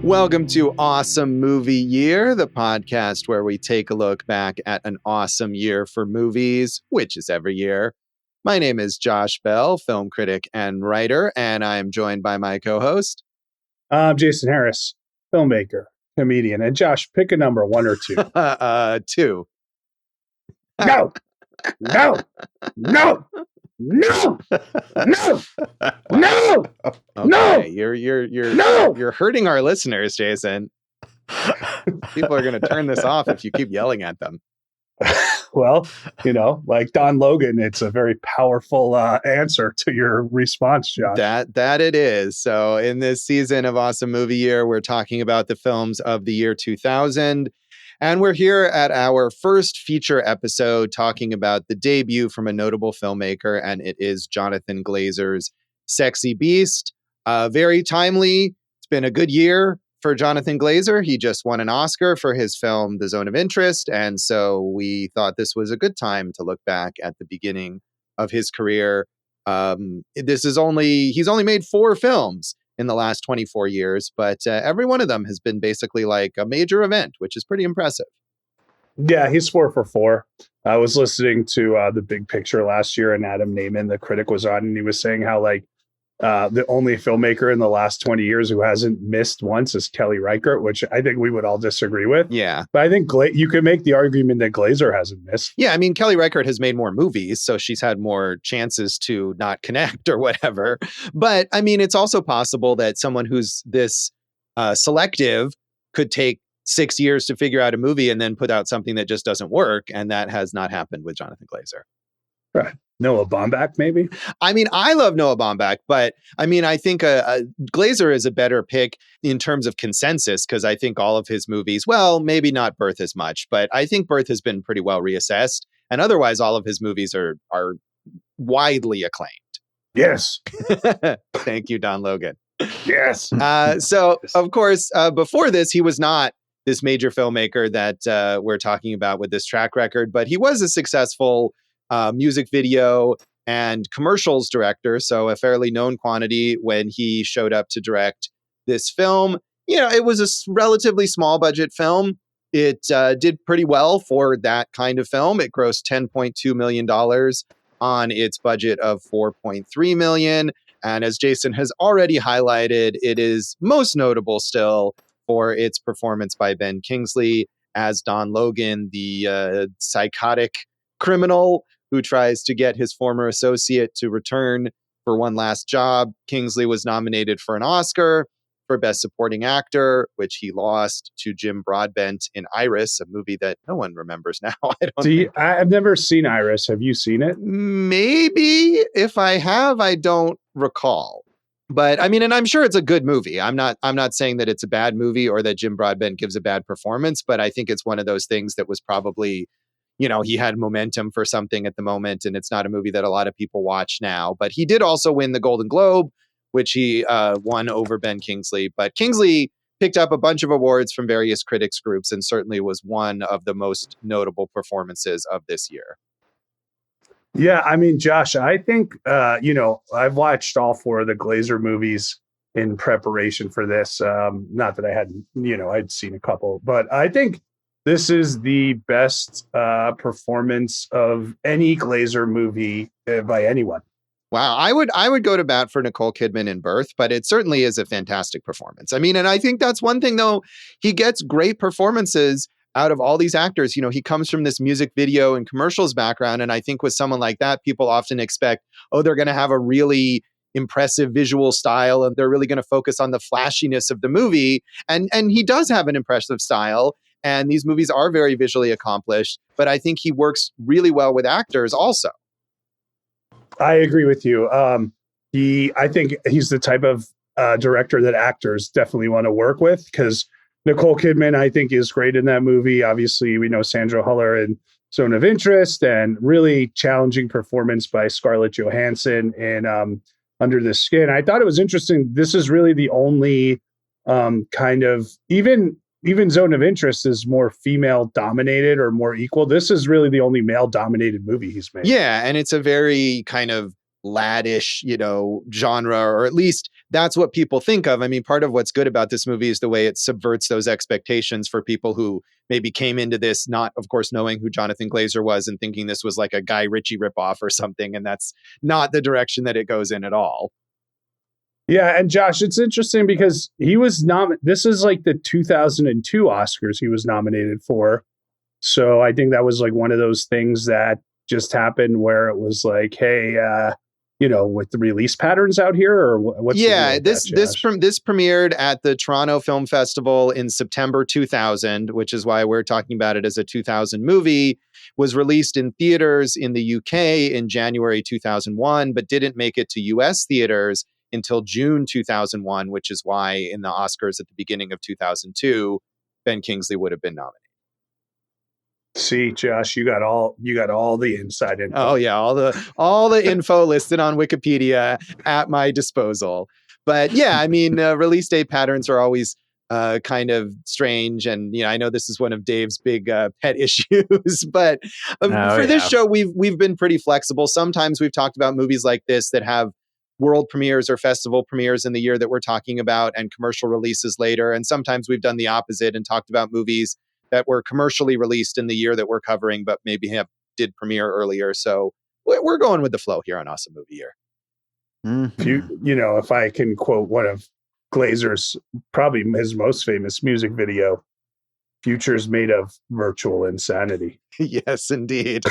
Welcome to Awesome Movie Year, the podcast where we take a look back at an awesome year for movies, which is every year. My name is Josh Bell, film critic and writer, and I'm joined by my co-host. I'm Jason Harris, filmmaker, comedian. And Josh, pick a number, 1 or 2. 2. No! No! No! No! No! No! Okay, No! You're hurting our listeners, Jason. People are going to turn this off if you keep yelling at them. Well, like Don Logan, it's a very powerful answer to your response, Josh. That it is. So in this season of Awesome Movie Year, we're talking about the films of the year 2000. And we're here at our first feature episode talking about the debut from a notable filmmaker, and it is Jonathan Glazer's Sexy Beast. Very timely. It's been a good year for Jonathan Glazer. He just won an Oscar for his film, The Zone of Interest. And so we thought this was a good time to look back at the beginning of his career. He's only made 4 films in the last 24 years, but every one of them has been basically like a major event, which is pretty impressive. Yeah, he's 4 for 4. I was listening to The Big Picture last year, and Adam Naiman, the critic, was on, and he was saying how the only filmmaker in the last 20 years who hasn't missed once is Kelly Reichardt, which I think we would all disagree with. Yeah. But I think you could make the argument that Glazer hasn't missed. Yeah, I mean, Kelly Reichardt has made more movies, so she's had more chances to not connect or whatever. But I mean, it's also possible that someone who's this selective could take 6 years to figure out a movie and then put out something that just doesn't work. And that has not happened with Jonathan Glazer. Right. Noah Baumbach, maybe? I mean, I love Noah Baumbach, but I mean, I think Glazer is a better pick in terms of consensus, because I think all of his movies, well, maybe not Birth as much, but I think Birth has been pretty well reassessed. And otherwise, all of his movies are widely acclaimed. Yes. Thank you, Don Logan. Yes. So, of course, before this, he was not this major filmmaker that we're talking about with this track record, but he was a successful music video and commercials director, so a fairly known quantity when he showed up to direct this film. It was a relatively small budget film. It did pretty well for that kind of film. It grossed $10.2 million on its budget of $4.3 million. And as Jason has already highlighted, it is most notable still for its performance by Ben Kingsley as Don Logan, the psychotic criminal who tries to get his former associate to return for one last job. Kingsley was nominated for an Oscar for Best Supporting Actor, which he lost to Jim Broadbent in Iris, a movie that no one remembers now. I've never seen Iris. Have you seen it? Maybe. If I have, I don't recall. But I mean, and I'm sure it's a good movie. I'm not saying that it's a bad movie or that Jim Broadbent gives a bad performance, but I think it's one of those things that was probably, he had momentum for something at the moment, and it's not a movie that a lot of people watch now. But he did also win the Golden Globe, which he won over Ben Kingsley. But Kingsley picked up a bunch of awards from various critics groups and certainly was one of the most notable performances of this year. Yeah, I mean, Josh, I think, I've watched all 4 of the Glazer movies in preparation for this. Not that I hadn't, I'd seen a couple, but I think this is the best performance of any Glazer movie by anyone. Wow, I would go to bat for Nicole Kidman in Birth, but it certainly is a fantastic performance. I mean, and I think that's one thing, though. He gets great performances out of all these actors. He comes from this music video and commercials background, and I think with someone like that, people often expect, they're going to have a really impressive visual style, and they're really going to focus on the flashiness of the movie. And he does have an impressive style. And these movies are very visually accomplished, but I think he works really well with actors also. I agree with you. I think he's the type of director that actors definitely want to work with, because Nicole Kidman, I think, is great in that movie. Obviously, we know Sandra Huller in Zone of Interest, and really challenging performance by Scarlett Johansson in Under the Skin. I thought it was interesting. This is really the only kind of, even Zone of Interest is more female dominated or more equal. This is really the only male dominated movie he's made. Yeah. And it's a very kind of laddish, genre, or at least that's what people think of. I mean, part of what's good about this movie is the way it subverts those expectations for people who maybe came into this not, of course, knowing who Jonathan Glazer was and thinking this was like a Guy Ritchie ripoff or something. And that's not the direction that it goes in at all. Yeah, and Josh, it's interesting because he was this is like the 2002 Oscars he was nominated for. So I think that was like one of those things that just happened where it was like, hey, with the release patterns out here, or what's this premiered at the Toronto Film Festival in September 2000, which is why we're talking about it as a 2000 movie. Was released in theaters in the UK in January 2001, but didn't make it to US theaters until June 2001, which is why in the Oscars at the beginning of 2002, Ben Kingsley would have been nominated. See, Josh, you got all the inside info. Oh yeah, all the info listed on Wikipedia at my disposal. But yeah, I mean, release date patterns are always kind of strange, and I know this is one of Dave's big pet issues. But this show, we've been pretty flexible. Sometimes we've talked about movies like this that have world premieres or festival premieres in the year that we're talking about, and commercial releases later. And sometimes we've done the opposite and talked about movies that were commercially released in the year that we're covering, but maybe did premiere earlier. So we're going with the flow here on Awesome Movie Year. Mm-hmm. If I can quote one of Glazer's, probably his most famous music video, "Future's made of virtual insanity." Yes, indeed.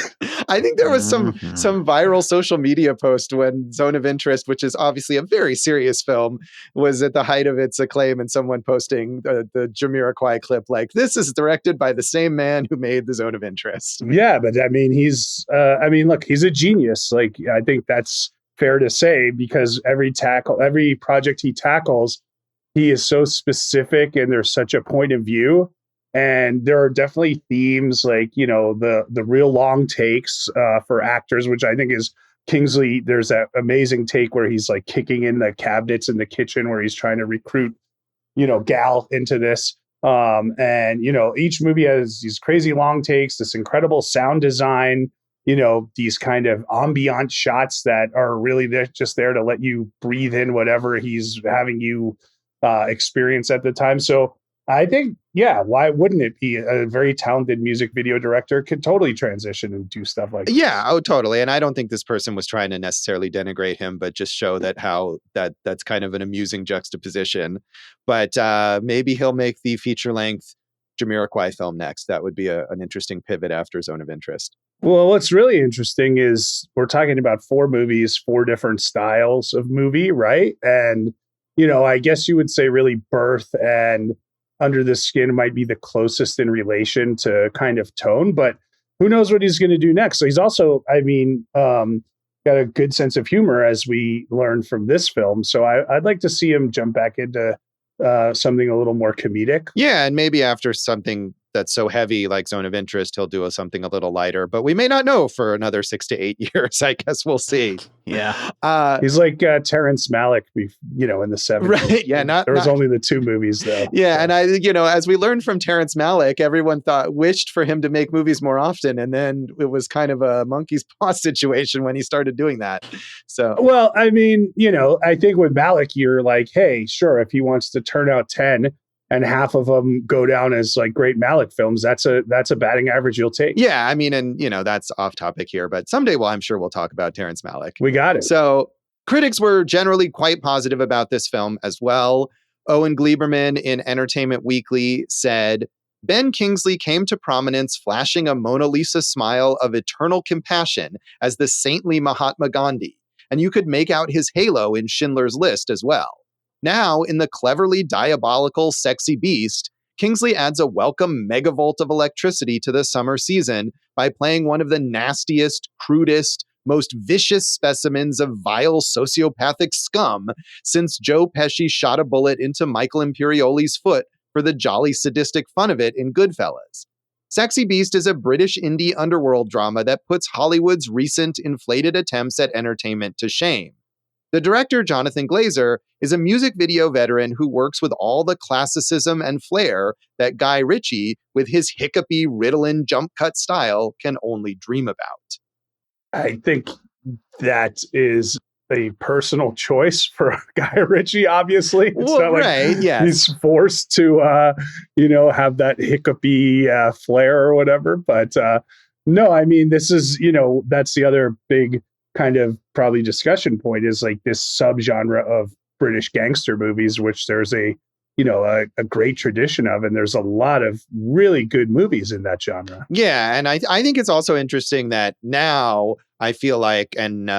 I think there was some viral social media post when Zone of Interest, which is obviously a very serious film, was at the height of its acclaim, and someone posting the Jamiroquai clip like, "This is directed by the same man who made the Zone of Interest." Yeah, but I mean, look, he's a genius. Like, I think that's fair to say, because every project he tackles, he is so specific, and there's such a point of view. And there are definitely themes like, the real long takes for actors, which I think is Kingsley. There's that amazing take where he's like kicking in the cabinets in the kitchen where he's trying to recruit, Gal into this. And each movie has these crazy long takes, this incredible sound design, these kind of ambient shots that are really just there to let you breathe in whatever he's having you experience at the time. So I think, why wouldn't it be? A very talented music video director could totally transition and do stuff like that. Yeah, totally. And I don't think this person was trying to necessarily denigrate him, but just show that's kind of an amusing juxtaposition. But maybe he'll make the feature-length Jamiroquai film next. That would be an interesting pivot after Zone of Interest. Well, what's really interesting is we're talking about 4 movies, 4 different styles of movie, right? And, I guess you would say really Birth and Under the Skin might be the closest in relation to kind of tone, but who knows what he's going to do next. So he's also, got a good sense of humor, as we learned from this film. So I'd like to see him jump back into something a little more comedic. Yeah, and maybe after something that's so heavy like Zone of Interest, he'll do something a little lighter, but we may not know for another 6 to 8 years. I guess we'll see. Yeah. He's like Terrence Malick, in the 70s. Right. Yeah. There was only the 2 movies though. Yeah. So. And as we learned from Terrence Malick, everyone wished for him to make movies more often. And then it was kind of a monkey's paw situation when he started doing that. So, well, I mean, I think with Malick, you're like, hey, sure, if he wants to turn out 10 and half of them go down as like great Malick films, that's a batting average you'll take. Yeah, I mean, and that's off topic here, but someday I'm sure we'll talk about Terrence Malick. We got it. So critics were generally quite positive about this film as well. Owen Gleiberman in Entertainment Weekly said, Ben Kingsley came to prominence flashing a Mona Lisa smile of eternal compassion as the saintly Mahatma Gandhi, and you could make out his halo in Schindler's List as well. Now, in the cleverly diabolical Sexy Beast, Kingsley adds a welcome megavolt of electricity to the summer season by playing one of the nastiest, crudest, most vicious specimens of vile sociopathic scum since Joe Pesci shot a bullet into Michael Imperioli's foot for the jolly sadistic fun of it in Goodfellas. Sexy Beast is a British indie underworld drama that puts Hollywood's recent inflated attempts at entertainment to shame. The director, Jonathan Glazer, is a music video veteran who works with all the classicism and flair that Guy Ritchie, with his hiccupy Ritalin jump cut style, can only dream about. I think that is a personal choice for Guy Ritchie, obviously. It's Well, not like right, yes. he's forced to, have that hiccupy flair or whatever. But no, I mean, this is, that's the other big kind of probably discussion point is like this subgenre of British gangster movies, which there's a great tradition of, and there's a lot of really good movies in that genre. Yeah, and I think it's also interesting that now I feel like, and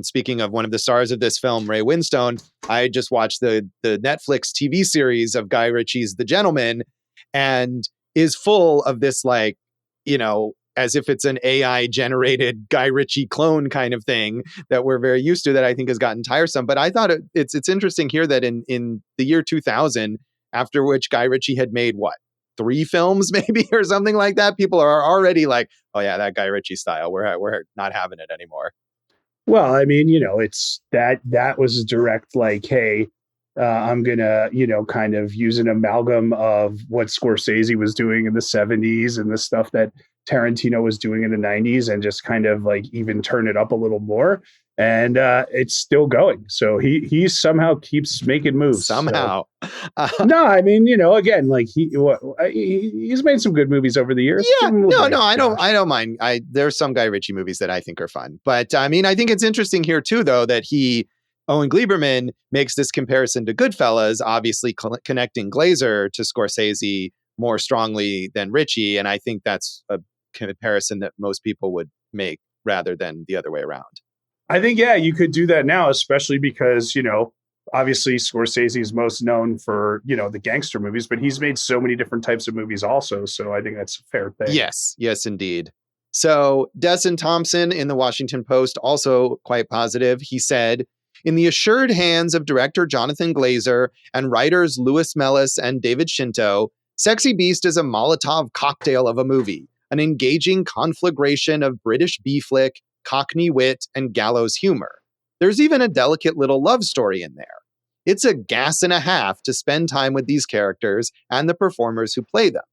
speaking of one of the stars of this film, Ray Winstone, I just watched the Netflix TV series of Guy Ritchie's The Gentleman, and is full of this like, as if it's an AI generated Guy Ritchie clone kind of thing that we're very used to, that I think has gotten tiresome. But I thought it's interesting here that in the year 2000, after which Guy Ritchie had made 3 films maybe or something like that, people are already like, oh yeah, that Guy Ritchie style, we're not having it anymore. Well, I mean, it's that was a direct like, hey, I'm gonna, kind of use an amalgam of what Scorsese was doing in the 70s and the stuff that Tarantino was doing in the 90s, and just kind of like even turn it up a little more. And it's still going. So he somehow keeps making moves. Somehow. So. No, I mean, again, like he's made some good movies over the years. Yeah, no, I don't mind. There's some Guy Ritchie movies that I think are fun, but I mean, I think it's interesting here too, though, that Owen Gleiberman makes this comparison to Goodfellas, obviously connecting Glazer to Scorsese more strongly than Ritchie, and I think that's a comparison that most people would make rather than the other way around. I think, yeah, you could do that now, especially because, obviously Scorsese is most known for, the gangster movies, but he's made so many different types of movies also. So I think that's a fair thing. Yes, indeed. So Desson Thompson in the Washington Post, also quite positive. He said, in the assured hands of director Jonathan Glazer and writers Louis Mellis and David Scinto, Sexy Beast is a Molotov cocktail of a movie, an engaging conflagration of British B-flick, Cockney wit, and gallows humor. There's even a delicate little love story in there. It's a gas and a half to spend time with these characters and the performers who play them.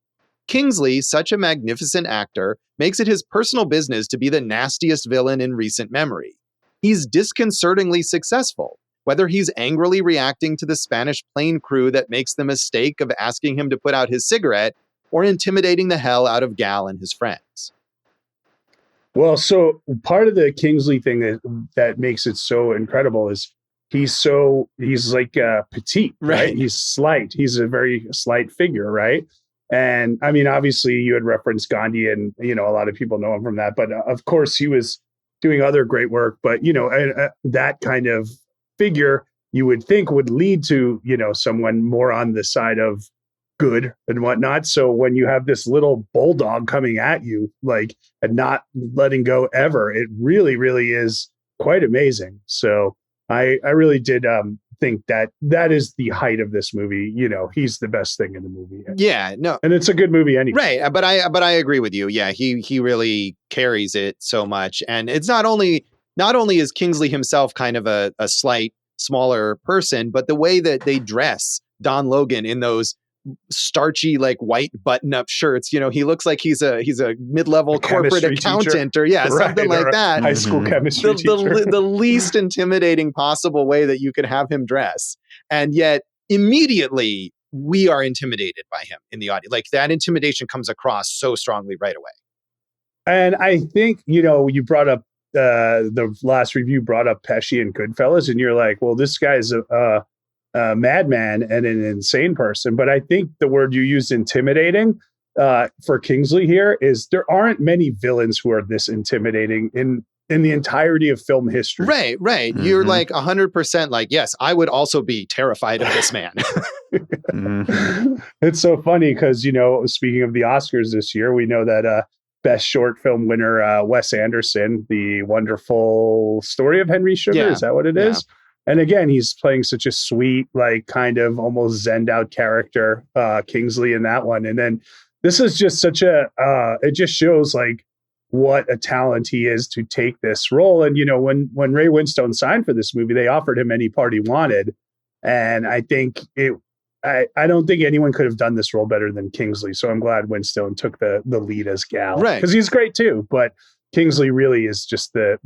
Kingsley, such a magnificent actor, makes it his personal business to be the nastiest villain in recent memory. He's disconcertingly successful, whether he's angrily reacting to the Spanish plane crew that makes the mistake of asking him to put out his cigarette, or intimidating the hell out of Gal and his friends. Well, so part of the Kingsley thing that makes it so incredible is he's like petite, right? He's slight. He's a very slight figure, right? And I mean, obviously you had referenced Gandhi, and, a lot of people know him from that, but of course he was doing other great work, but, that kind of figure you would think would lead to, someone more on the side of good and whatnot. So when you have this little bulldog coming at you, like, and not letting go ever, it really, really is quite amazing. So I really did think that is the height of this movie. He's the best thing in the movie. Yeah, no, and it's a good movie anyway. Right, but I agree with you. Yeah, he really carries it so much, and it's not only is Kingsley himself kind of a slight smaller person, but the way that they dress Don Logan in those starchy, like, white button-up shirts, he looks like he's a mid-level corporate accountant teacher. Or something like that. High school chemistry teacher. The least intimidating possible way that you could have him dress, and yet immediately we are intimidated by him in the audience. Like, that intimidation comes across so strongly right away. And I think, you brought up the last review brought up Pesci and Goodfellas, and you're like, well, this guy's a madman and an insane person. But I think the word you used, intimidating, for Kingsley here, is there aren't many villains who are this intimidating in the entirety of film history. Right. Mm-hmm. You're like 100% like, yes, I would also be terrified of this man. Mm-hmm. It's so funny because, speaking of the Oscars this year, we know that Best Short Film winner Wes Anderson, The Wonderful Story of Henry Sugar, is that what it is? And again, he's playing such a sweet, like, kind of almost zenned out character, Kingsley, in that one. And then this is just such it just shows like what a talent he is to take this role. And, when Ray Winstone signed for this movie, they offered him any part he wanted. And I think I don't think anyone could have done this role better than Kingsley. So I'm glad Winstone took the lead as Gal. Right. Because he's great too. But Kingsley really is just the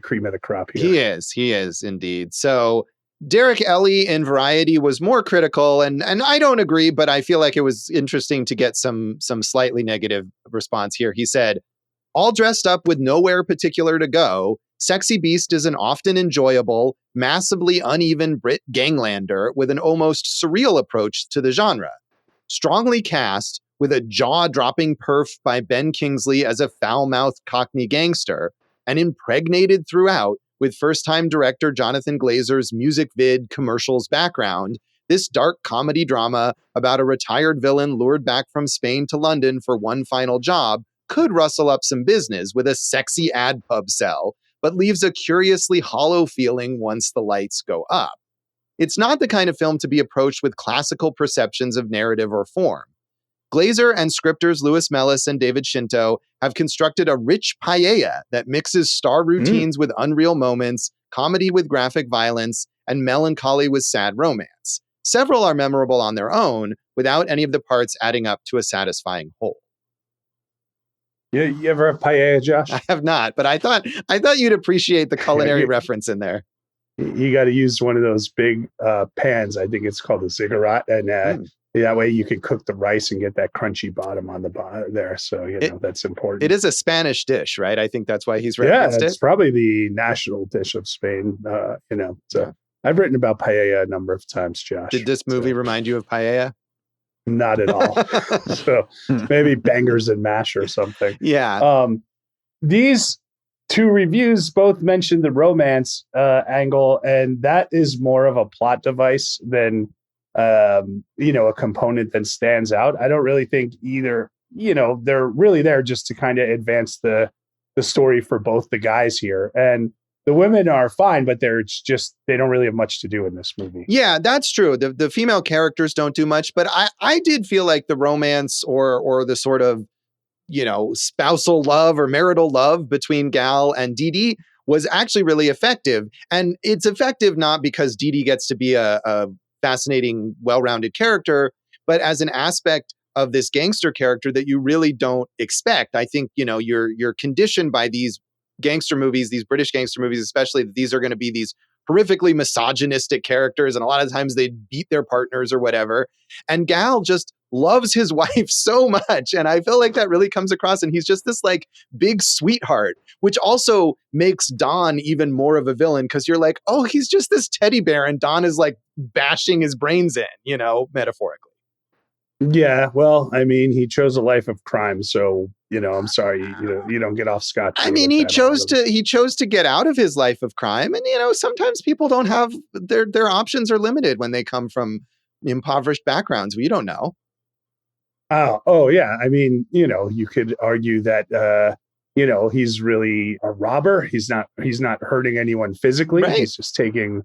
cream of the crop here. He is indeed. So Derek Ellie in Variety was more critical, and I don't agree, but I feel like it was interesting to get some slightly negative response here. He said, all dressed up with nowhere particular to go, Sexy Beast is an often enjoyable, massively uneven Brit ganglander with an almost surreal approach to the genre. Strongly cast, with a jaw-dropping perf by Ben Kingsley as a foul-mouthed Cockney gangster, and impregnated throughout with first-time director Jonathan Glazer's music vid commercials background, this dark comedy drama about a retired villain lured back from Spain to London for one final job could rustle up some business with a sexy ad pub sell, but leaves a curiously hollow feeling once the lights go up. It's not the kind of film to be approached with classical perceptions of narrative or form. Glazer and scripters Louis Mellis and David Scinto have constructed a rich paella that mixes star routines with unreal moments, comedy with graphic violence, and melancholy with sad romance. Several are memorable on their own, without any of the parts adding up to a satisfying whole. You ever have paella, Josh? I have not, but I thought you'd appreciate the culinary reference in there. You got to use one of those big pans. I think it's called a ziggurat, and that way you can cook the rice and get that crunchy bottom on the bottom there. So that's important. It is a Spanish dish, right? I think that's why he's referenced it. Yeah, it's probably the national dish of Spain. I've written about paella a number of times, Josh. Did this movie remind you of paella? Not at all. So maybe bangers and mash or something. Yeah. These two reviews both mentioned the romance angle, and that is more of a plot device than a component that stands out. I don't really think either. They're really there just to kind of advance the story for both the guys here, and the women are fine, but they don't really have much to do in this movie. Yeah, that's true. The female characters don't do much, but I did feel like the romance or the sort of, spousal love or marital love between Gal and Dee Dee was actually really effective. And it's effective not because Dee Dee gets to be a fascinating, well-rounded character, but as an aspect of this gangster character that you really don't expect. I think, you're conditioned by these gangster movies, these British gangster movies, especially, that these are going to be these horrifically misogynistic characters. And a lot of times they beat their partners or whatever. And Gal just loves his wife so much. And I feel like that really comes across. And he's just this like big sweetheart, which also makes Don even more of a villain. Cause you're like, oh, he's just this teddy bear. And Don is like bashing his brains in, metaphorically. Yeah, well, I mean, he chose a life of crime, so I'm sorry, you don't get off scot-free. I mean, he chose to get out of his life of crime, and sometimes people don't have their options are limited when they come from impoverished backgrounds. We don't know. Oh yeah, I mean, you could argue that he's really a robber. He's not hurting anyone physically. Right. He's just taking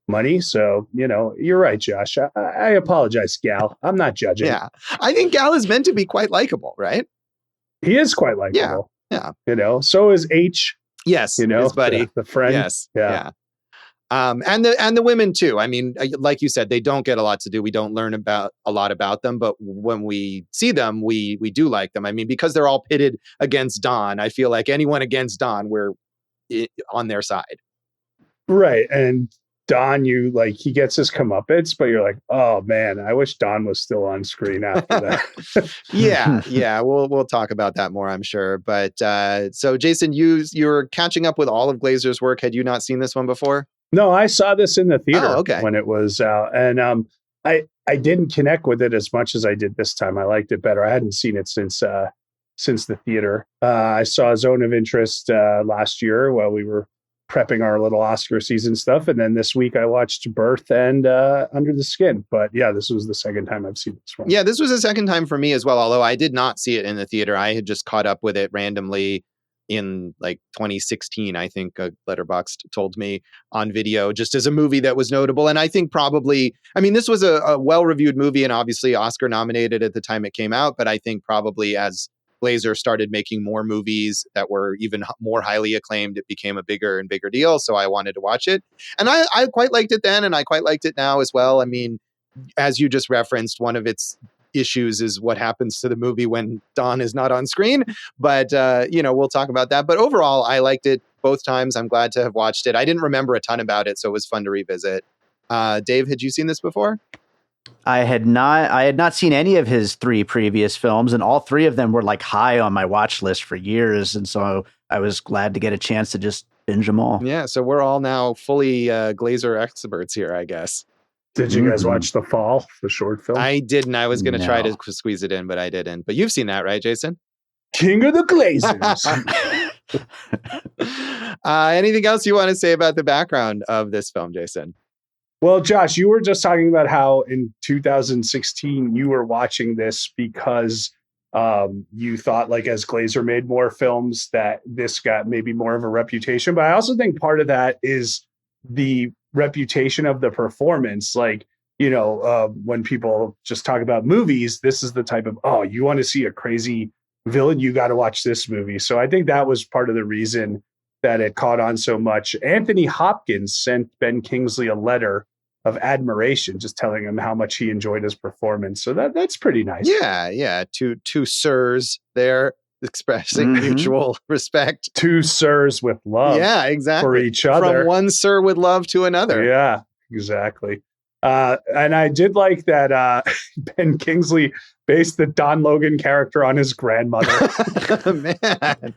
money. So, you're right, Josh. I apologize, Gal. I'm not judging. Yeah. I think Gal is meant to be quite likable, right? He is quite likable. Yeah. So is H. Yes. His buddy. The friend. Yes. Yeah. And the women too. I mean, like you said, they don't get a lot to do. We don't learn a lot about them, but when we see them, we do like them. I mean, because they're all pitted against Don, I feel like anyone against Don, we're on their side. Right. And Don, he gets his comeuppance, but you're like, oh man, I wish Don was still on screen after that. Yeah. We'll talk about that more, I'm sure. But so Jason, you're catching up with all of Glazer's work. Had you not seen this one before? No, I saw this in the theater when it was out, and I didn't connect with it as much as I did this time. I liked it better. I hadn't seen it since the theater. I saw Zone of Interest last year while we were prepping our little Oscar season stuff. And then this week I watched Birth and Under the Skin. But yeah, this was the second time I've seen this one. Yeah, this was the second time for me as well. Although I did not see it in the theater. I had just caught up with it randomly in like 2016, I think Letterboxd told me, on video, just as a movie that was notable. And I think this was a well-reviewed movie and obviously Oscar nominated at the time it came out. But I think probably as Glazer started making more movies that were even more highly acclaimed, it became a bigger and bigger deal. So I wanted to watch it. And I quite liked it then, and I quite liked it now as well. I mean, as you just referenced, one of its issues is what happens to the movie when Don is not on screen. But, we'll talk about that. But overall, I liked it both times. I'm glad to have watched it. I didn't remember a ton about it, so it was fun to revisit. Dave, had you seen this before? I had not seen any of his 3 previous films, and all 3 of them were like high on my watch list for years. And so I was glad to get a chance to just binge them all. Yeah. So we're all now fully Glazer experts here, I guess. Did you guys watch The Fall, the short film? I didn't. I was going to try to squeeze it in, but I didn't. But you've seen that, right, Jason? King of the Glazers. Anything else you want to say about the background of this film, Jason? Well, Josh, you were just talking about how in 2016 you were watching this because you thought, like, as Glazer made more films, that this got maybe more of a reputation. But I also think part of that is the reputation of the performance. Like, when people just talk about movies, this is the type of, oh, you want to see a crazy villain, you got to watch this movie. So I think that was part of the reason that it caught on so much. Anthony Hopkins sent Ben Kingsley a letter of admiration, just telling him how much he enjoyed his performance. So that's pretty nice. Yeah. Two sirs there expressing mutual respect. 2 sirs with love. Yeah, exactly. For each other. From one sir with love to another. Yeah, exactly. And I did like that Ben Kingsley based the Don Logan character on his grandmother. Man,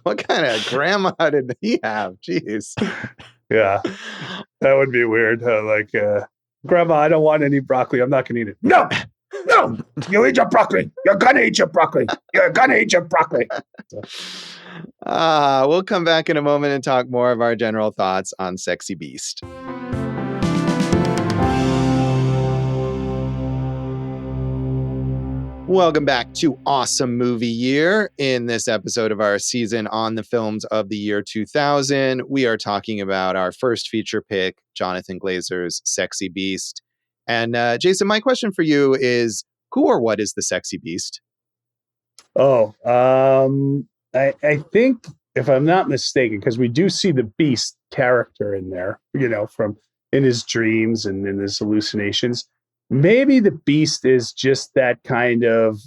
what kind of grandma did he have? Jeez. Yeah, that would be weird. Grandma, I don't want any broccoli. I'm not going to eat it. No, you eat your broccoli. You're going to eat your broccoli. You're going to eat your broccoli. We'll come back in a moment and talk more of our general thoughts on Sexy Beast. Welcome back to Awesome Movie Year. In this episode of our season on the films of the year 2000, we are talking about our first feature pick, Jonathan Glazer's Sexy Beast. And Jason, my question for you is, who or what is the Sexy Beast? Oh, I think, if I'm not mistaken, because we do see the Beast character in there, from in his dreams and in his hallucinations. Maybe the Beast is just that kind of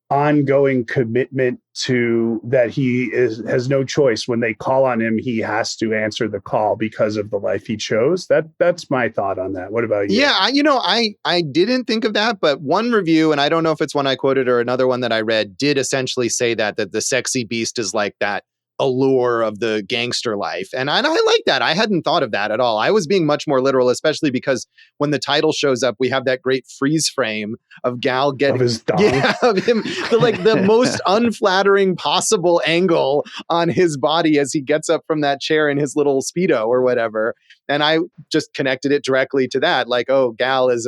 ongoing commitment to that he has no choice. When they call on him, he has to answer the call because of the life he chose. That's my thought on that. What about you? Yeah, I didn't think of that, but one review, and I don't know if it's one I quoted or another one that I read, did essentially say that the Sexy Beast is like that allure of the gangster life. And I like that. I hadn't thought of that at all. I was being much more literal, especially because when the title shows up, we have that great freeze frame of Gal getting of his dog. Of him, the most unflattering possible angle on his body as he gets up from that chair in his little Speedo or whatever. And I just connected it directly to that. Like, oh, Gal is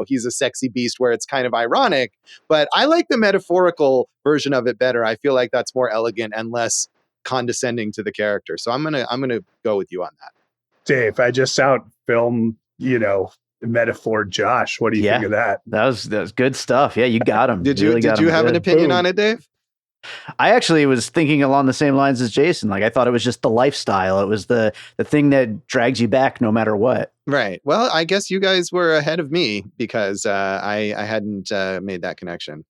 he's a sexy beast, where it's kind of ironic, but I like the metaphorical version of it better. I feel like that's more elegant and less condescending to the character. So I'm gonna go with you on that. Dave, I just out film, metaphor Josh. What do you think of that? That was good stuff. Yeah, you got him. Did you have an opinion on it, Dave? I actually was thinking along the same lines as Jason. Like, I thought it was just the lifestyle. It was the thing that drags you back no matter what. Right. Well, I guess you guys were ahead of me because I hadn't made that connection.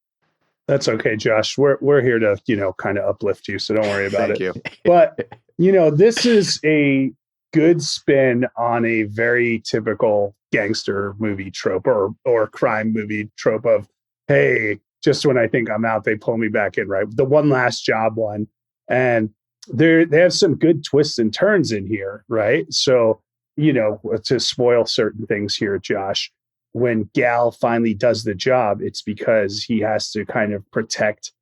That's okay, Josh. We're here to, kind of uplift you, so don't worry about Thank it. you. But, this is a good spin on a very typical gangster movie trope or crime movie trope of, hey, just when I think I'm out, they pull me back in, right? The One Last Job one. And they have some good twists and turns in here, right? So, to spoil certain things here, Josh, when Gal finally does the job, it's because he has to kind of protect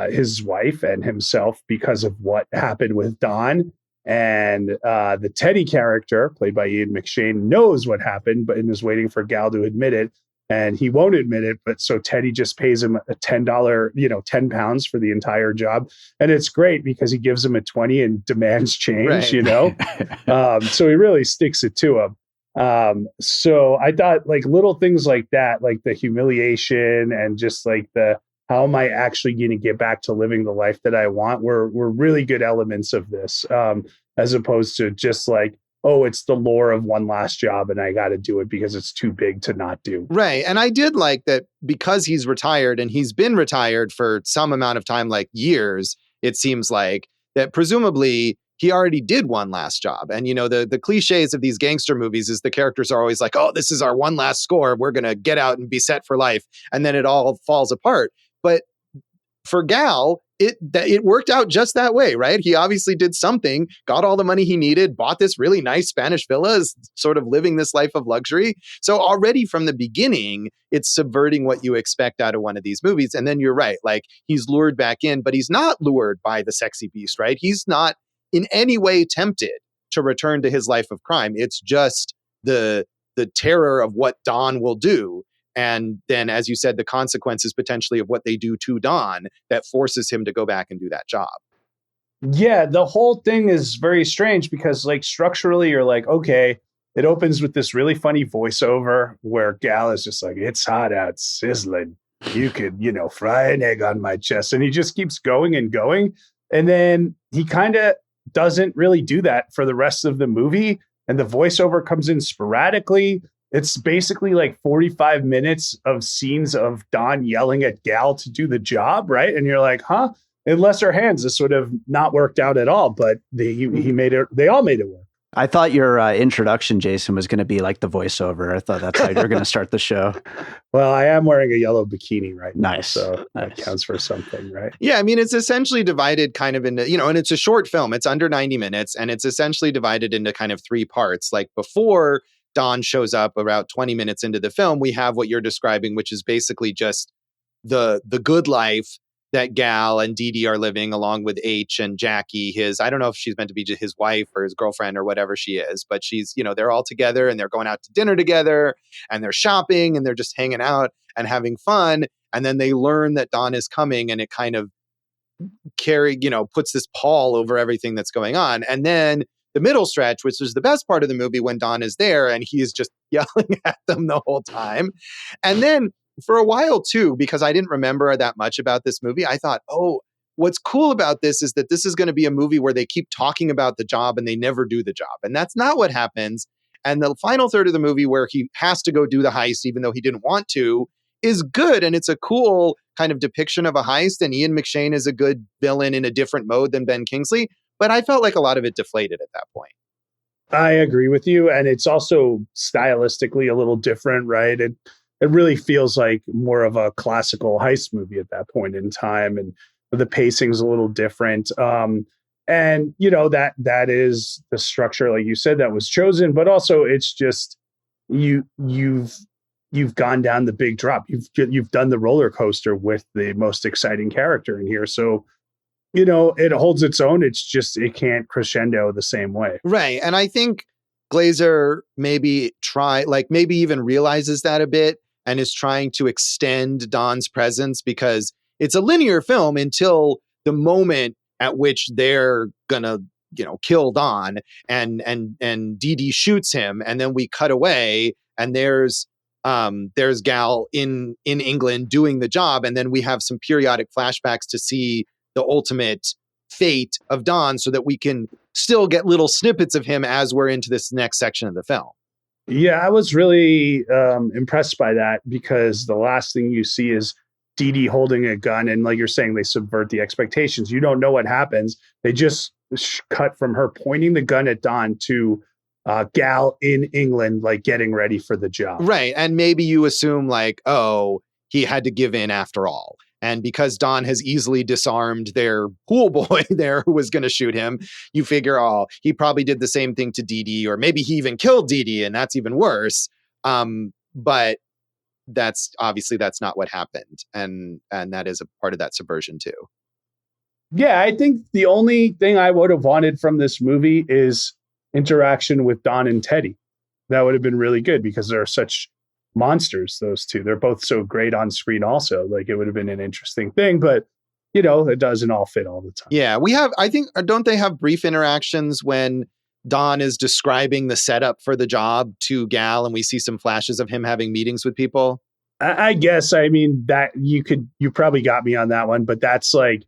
his wife and himself because of what happened with Don. And the Teddy character, played by Ian McShane, knows what happened, but is waiting for Gal to admit it. And he won't admit it. But so Teddy just pays him a $10, 10 pounds for the entire job. And it's great because he gives him a 20 and demands change, right. So he really sticks it to him. So I thought, like, little things like that, like the humiliation and just like how am I actually going to get back to living the life that I want, were really good elements of this, as opposed to just like, oh, it's the lore of One Last Job and I got to do it because it's too big to not do. Right. And I did like that because he's retired and he's been retired for some amount of time, like years, it seems like, that presumably he already did One Last Job. And, the cliches of these gangster movies is the characters are always like, oh, this is our one last score. We're going to get out and be set for life. And then it all falls apart. But for Gal, it worked out just that way, right? He obviously did something, got all the money he needed, bought this really nice Spanish villa, is sort of living this life of luxury. So already from the beginning, it's subverting what you expect out of one of these movies. And then you're right, like he's lured back in, but he's not lured by the sexy beast, right? He's not in any way tempted to return to his life of crime. It's just the terror of what Don will do. And then, as you said, the consequences potentially of what they do to Don that forces him to go back and do that job. Yeah, the whole thing is very strange because, like, structurally, you're like, okay, it opens with this really funny voiceover where Gal is just like, it's hot out, sizzling. You could, fry an egg on my chest. And he just keeps going and going. And then he kind of doesn't really do that for the rest of the movie. And the voiceover comes in sporadically. It's basically like 45 minutes of scenes of Don yelling at Gal to do the job, right? And you're like, huh? In lesser hands, this would have not worked out at all, but he made it. They all made it work. I thought your introduction, Jason, was going to be like the voiceover. I thought that's how you were going to start the show. Well, I am wearing a yellow bikini right now. Nice. So that counts for something, right? Yeah, I mean, it's essentially divided kind of into, and it's a short film. It's under 90 minutes, and it's essentially divided into kind of three parts. Like before Don shows up about 20 minutes into the film, we have what you're describing, which is basically just the good life that Gal and Dee Dee are living along with H and Jackie, I don't know if she's meant to be his wife or his girlfriend or whatever she is, but she's, they're all together and they're going out to dinner together and they're shopping and they're just hanging out and having fun. And then they learn that Don is coming and it kind of puts this pall over everything that's going on. And then the middle stretch, which is the best part of the movie when Don is there and he is just yelling at them the whole time. And then for a while too, because I didn't remember that much about this movie, I thought, oh, what's cool about this is that this is going to be a movie where they keep talking about the job and they never do the job. And that's not what happens. And the final third of the movie where he has to go do the heist, even though he didn't want to, is good. And it's a cool kind of depiction of a heist. And Ian McShane is a good villain in a different mode than Ben Kingsley. But I felt like a lot of it deflated at that point. I agree with you. And it's also stylistically a little different, right? It really feels like more of a classical heist movie at that point in time. And the pacing's a little different. And, that is the structure, like you said, that was chosen. But also it's just you've gone down the big drop. You've done the roller coaster with the most exciting character in here. So, it holds its own. It's just, it can't crescendo the same way. Right. And I think Glazer maybe even realizes that a bit and is trying to extend Don's presence because it's a linear film until the moment at which they're gonna, kill Don and Dee Dee shoots him. And then we cut away and there's Gal in England doing the job. And then we have some periodic flashbacks to see the ultimate fate of Don so that we can still get little snippets of him as we're into this next section of the film. Yeah, I was really impressed by that because the last thing you see is Dee Dee holding a gun. And like you're saying, they subvert the expectations. You don't know what happens. They just cut from her pointing the gun at Don to Gal in England, like getting ready for the job. Right. And maybe you assume like, oh, he had to give in after all. And because Don has easily disarmed their pool boy there who was going to shoot him, you figure, oh, he probably did the same thing to Dee Dee, or maybe he even killed Dee Dee, and that's even worse. But that's not what happened. And that is a part of that subversion too. Yeah, I think the only thing I would have wanted from this movie is interaction with Don and Teddy. That would have been really good because they're such monsters, those two. They're both so great on screen also. Like, it would have been an interesting thing, but it doesn't all fit all the time. Yeah, don't they have brief interactions when Don is describing the setup for the job to Gal and we see some flashes of him having meetings with people? I guess, that you probably got me on that one, but that's like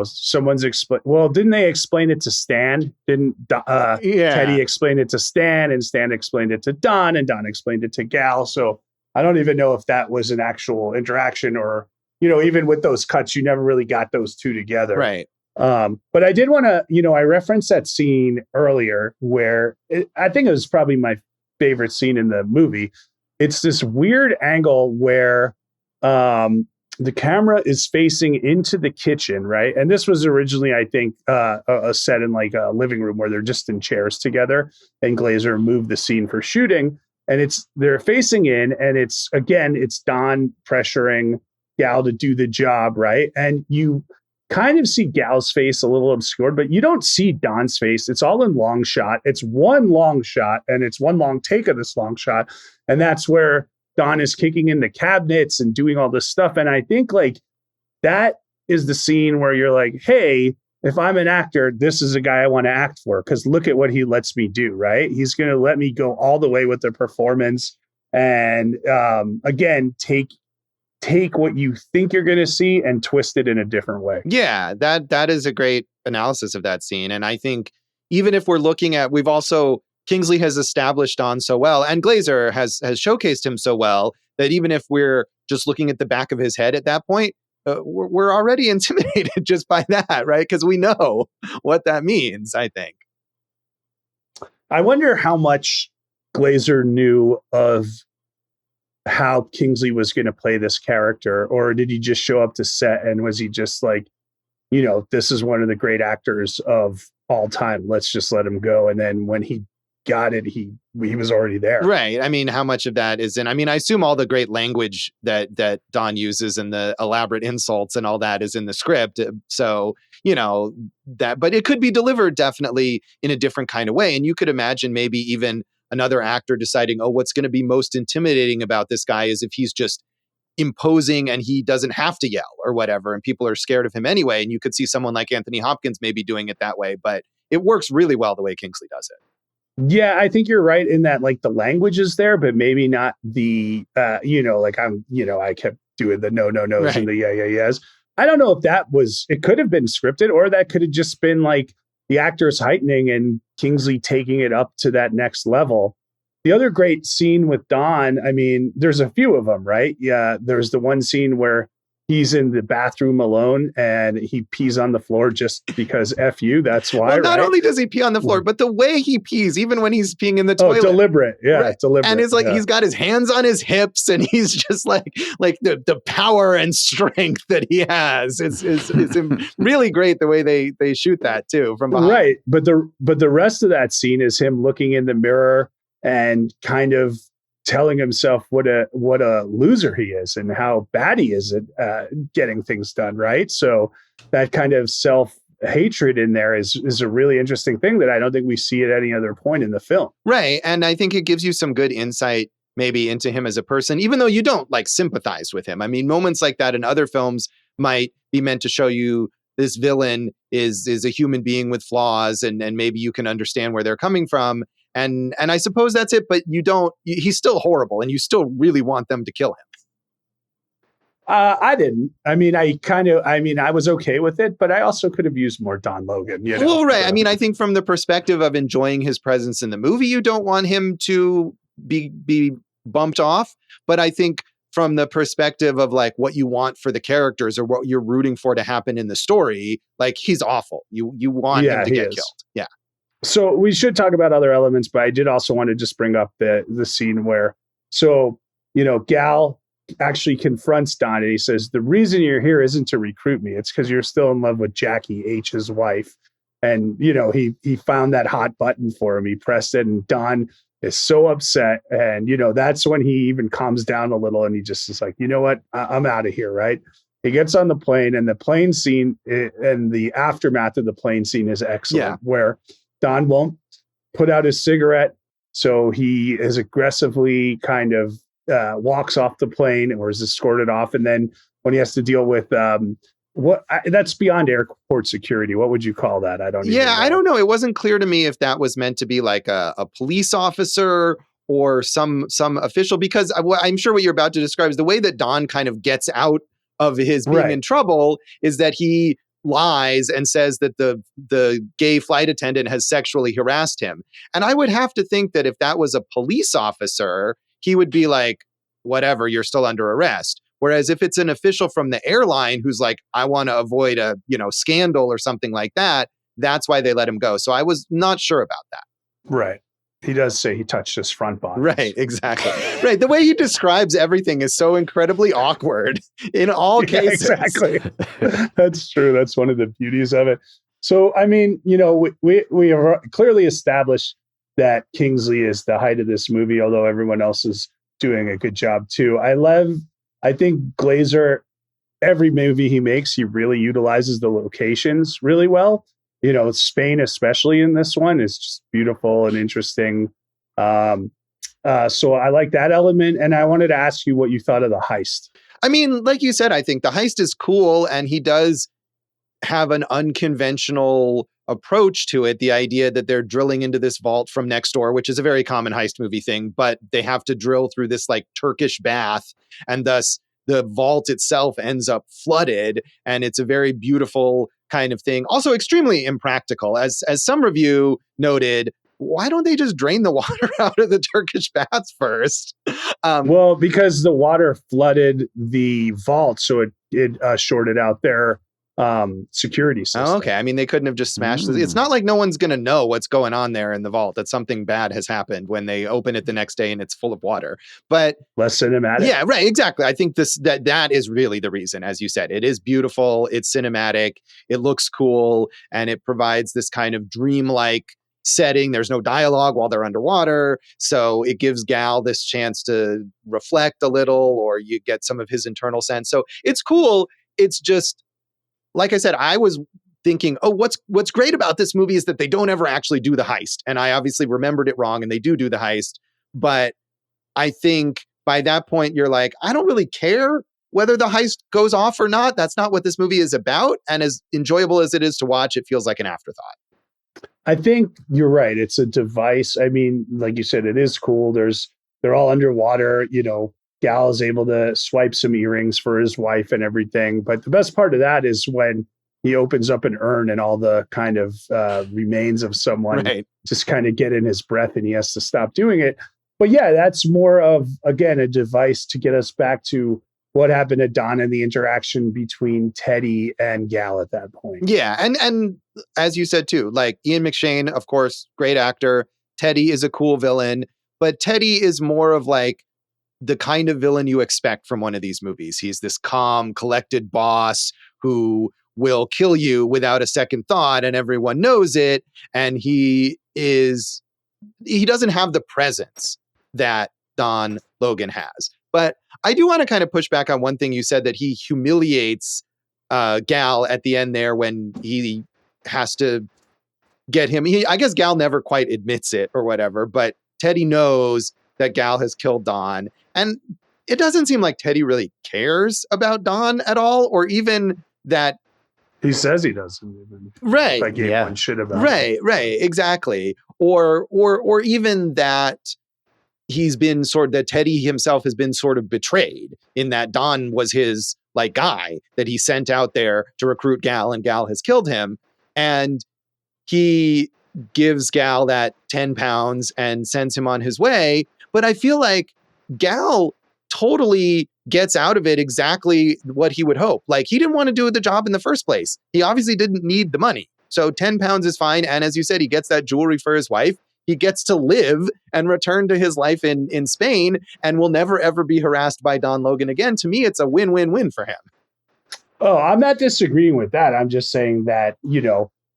someone's didn't they explain it to Stan? Didn't Teddy explain it to Stan, and Stan explained it to Don, and Don explained it to Gal? So I don't even know if that was an actual interaction, or, even with those cuts, you never really got those two together. Right. But I did want to, I referenced that scene earlier where I think it was probably my favorite scene in the movie. It's this weird angle where the camera is facing into the kitchen, right? And this was originally, I think, a set in like a living room where they're just in chairs together, and Glazer moved the scene for shooting. And they're facing in, and it's Don pressuring Gal to do the job, right? And you kind of see Gal's face a little obscured, but you don't see Don's face. It's all in long shot. It's one long shot, and it's one long take of this long shot. And that's where Don is kicking in the cabinets and doing all this stuff. And I think like that is the scene where you're like, hey, if I'm an actor, this is a guy I want to act for, because look at what he lets me do, right? He's going to let me go all the way with the performance. And again, take what you think you're going to see and twist it in a different way. Yeah, that is a great analysis of that scene. And I think even if we're looking at, Kingsley has established Don so well, and Glazer has showcased him so well, that even if we're just looking at the back of his head at that point, we're already intimidated just by that, right? Because we know what that means, I think. I wonder how much Glazer knew of how Kingsley was going to play this character, or did he just show up to set and was he just like, this is one of the great actors of all time, let's just let him go. And then when he got it, he was already there. Right. I mean, how much of that is I assume all the great language that Don uses and the elaborate insults and all that is in the script. So, but it could be delivered definitely in a different kind of way. And you could imagine maybe even another actor deciding, what's going to be most intimidating about this guy is if he's just imposing and he doesn't have to yell or whatever, and people are scared of him anyway. And you could see someone like Anthony Hopkins maybe doing it that way, but it works really well the way Kingsley does it. Yeah, I think you're right in that, like, the language is there, but maybe not the, I kept doing the no, right, and the yes. I don't know if it could have been scripted, or that could have just been like the actors heightening and Kingsley taking it up to that next level. The other great scene with Don, there's a few of them, right? Yeah, there's the one scene where he's in the bathroom alone and he pees on the floor just because F you, that's why. Well, not only does he pee on the floor, but the way he pees, even when he's peeing in the toilet. Deliberate. Yeah, right. Deliberate. And it's like he's got his hands on his hips and he's just like the power and strength that he has. It's really great the way they shoot that too from behind. Right. But the rest of that scene is him looking in the mirror and kind of telling himself what a loser he is and how bad he is at getting things done, right? So that kind of self-hatred in there is a really interesting thing that I don't think we see at any other point in the film. Right. And I think it gives you some good insight maybe into him as a person, even though you don't sympathize with him. Moments like that in other films might be meant to show you this villain is a human being with flaws, and maybe you can understand where they're coming from. And I suppose that's it, but he's still horrible and you still really want them to kill him. I didn't. I was okay with it, but I also could have used more Don Logan. Well, right. I think from the perspective of enjoying his presence in the movie, you don't want him to be bumped off. But I think from the perspective of like what you want for the characters or what you're rooting for to happen in the story, like he's awful. You want him to get killed. Yeah. So we should talk about other elements, but I did also want to just bring up the scene where, Gal actually confronts Don and he says, the reason you're here isn't to recruit me. It's because you're still in love with Jackie H, his wife. And, he found that hot button for him. He pressed it and Don is so upset. And, that's when he even calms down a little and he just is like, you know what, I'm out of here. Right. He gets on the plane, and the plane scene and the aftermath of the plane scene is excellent, where Don won't put out his cigarette. So he is aggressively kind of walks off the plane or is escorted off. And then when he has to deal with that's beyond airport security. What would you call that? I don't know. I don't know. It wasn't clear to me if that was meant to be like a police officer or some official, because I'm sure what you're about to describe is the way that Don kind of gets out of his being in trouble is that he lies and says that the gay flight attendant has sexually harassed him. And I would have to think that if that was a police officer, he would be like, whatever, you're still under arrest. Whereas if it's an official from the airline who's like, I want to avoid a, scandal or something like that, that's why they let him go. So I was not sure about that. Right. He does say he touched his front bond. Right, exactly. Right. The way he describes everything is so incredibly awkward in all cases. Exactly. That's true. That's one of the beauties of it. So, I mean, we have clearly established that Kingsley is the height of this movie, although everyone else is doing a good job too. I think Glazer, every movie he makes, he really utilizes the locations really well. Spain, especially in this one, is just beautiful and interesting. So I like that element. And I wanted to ask you what you thought of the heist. I mean, like you said, I think the heist is cool, and he does have an unconventional approach to it. The idea that they're drilling into this vault from next door, which is a very common heist movie thing, but they have to drill through this like Turkish bath, and thus the vault itself ends up flooded. And it's a very beautiful kind of thing. Also extremely impractical. As some review noted, why don't they just drain the water out of the Turkish baths first? Well, because the water flooded the vault, so it shorted out their security system. Oh, okay. I mean, they couldn't have just smashed this. It's not like no one's going to know what's going on there in the vault, that something bad has happened when they open it the next day and it's full of water. But less cinematic. Yeah, right. Exactly. I think that is really the reason. As you said, it is beautiful. It's cinematic. It looks cool. And it provides this kind of dreamlike setting. There's no dialogue while they're underwater. So it gives Gal this chance to reflect a little, or you get some of his internal sense. So it's cool. It's just, like I said, I was thinking, oh, what's great about this movie is that they don't ever actually do the heist. And I obviously remembered it wrong, and they do the heist. But I think by that point, you're like, I don't really care whether the heist goes off or not. That's not what this movie is about. And as enjoyable as it is to watch, it feels like an afterthought. I think you're right. It's a device. I mean, like you said, it is cool. They're all underwater, Gal is able to swipe some earrings for his wife and everything. But the best part of that is when he opens up an urn and all the kind of remains of someone just kind of get in his breath, and he has to stop doing it. But yeah, that's more of, again, a device to get us back to what happened to Don and the interaction between Teddy and Gal at that point. Yeah. And as you said too, like Ian McShane, of course, great actor. Teddy is a cool villain, but Teddy is more of like the kind of villain you expect from one of these movies. He's this calm, collected boss who will kill you without a second thought, and everyone knows it. And he doesn't have the presence that Don Logan has. But I do want to kind of push back on one thing you said, that he humiliates Gal at the end there when he has to get him. I guess Gal never quite admits it or whatever, but Teddy knows that Gal has killed Don. And it doesn't seem like Teddy really cares about Don at all, or even that. He says he doesn't even. Right. I gave one shit about it. Right. Exactly. Or even that that Teddy himself has been sort of betrayed, in that Don was his like guy that he sent out there to recruit Gal, and Gal has killed him. And he gives Gal that 10 pounds and sends him on his way. But I feel like Gal totally gets out of it exactly what he would hope. Like, he didn't want to do the job in the first place. He obviously didn't need the money. So 10 pounds is fine. And as you said, he gets that jewelry for his wife. He gets to live and return to his life in Spain, and will never, ever be harassed by Don Logan again. To me, it's a win-win-win for him. Oh, I'm not disagreeing with that. I'm just saying that,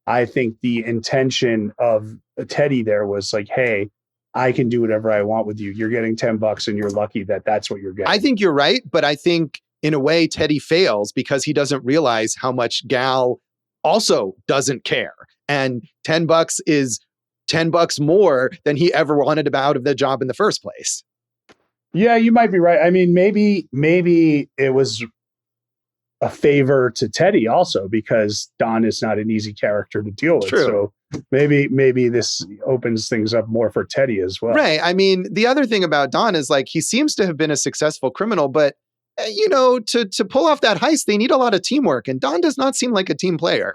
I think the intention of Teddy there was like, hey, I can do whatever I want with you. You're getting $10 and you're lucky that that's what you're getting. I think you're right. But I think in a way, Teddy fails because he doesn't realize how much Gal also doesn't care. And $10 is $10 more than he ever wanted out of the job in the first place. Yeah, you might be right. I mean, maybe it was a favor to Teddy also, because Don is not an easy character to deal with. True. So maybe this opens things up more for Teddy as well. Right. I mean, the other thing about Don is like, he seems to have been a successful criminal, but to pull off that heist, they need a lot of teamwork. And Don does not seem like a team player.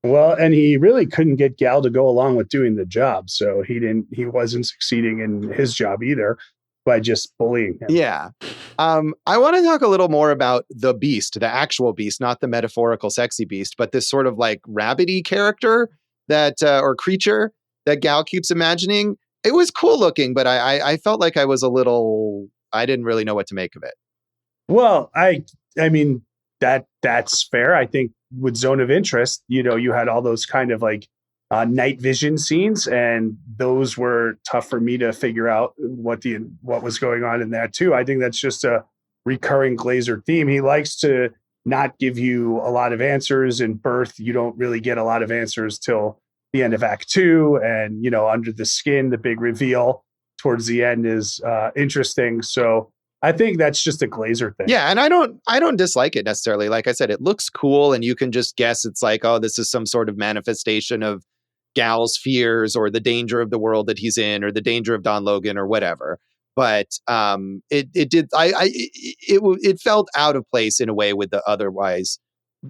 Well, and he really couldn't get Gal to go along with doing the job. So he wasn't succeeding in his job either by just bullying him. Yeah. I want to talk a little more about the beast, the actual beast, not the metaphorical sexy beast, but this sort of like rabbity character or creature that Gal keeps imagining. It was cool looking, but I felt like I didn't really know what to make of it. Well, I mean, that's fair. I think with Zone of Interest, you had all those kind of like night vision scenes, and those were tough for me to figure out what was going on in that too. I think that's just a recurring Glazer theme. He likes to not give you a lot of answers. In Birth, you don't really get a lot of answers till the end of Act 2, and Under the Skin, the big reveal towards the end is interesting. So I think that's just a Glazer thing. Yeah, and I don't dislike it necessarily. Like I said, it looks cool, and you can just guess it's like, oh, this is some sort of manifestation of Gal's fears or the danger of the world that he's in or the danger of Don Logan or whatever. But it felt out of place in a way with the otherwise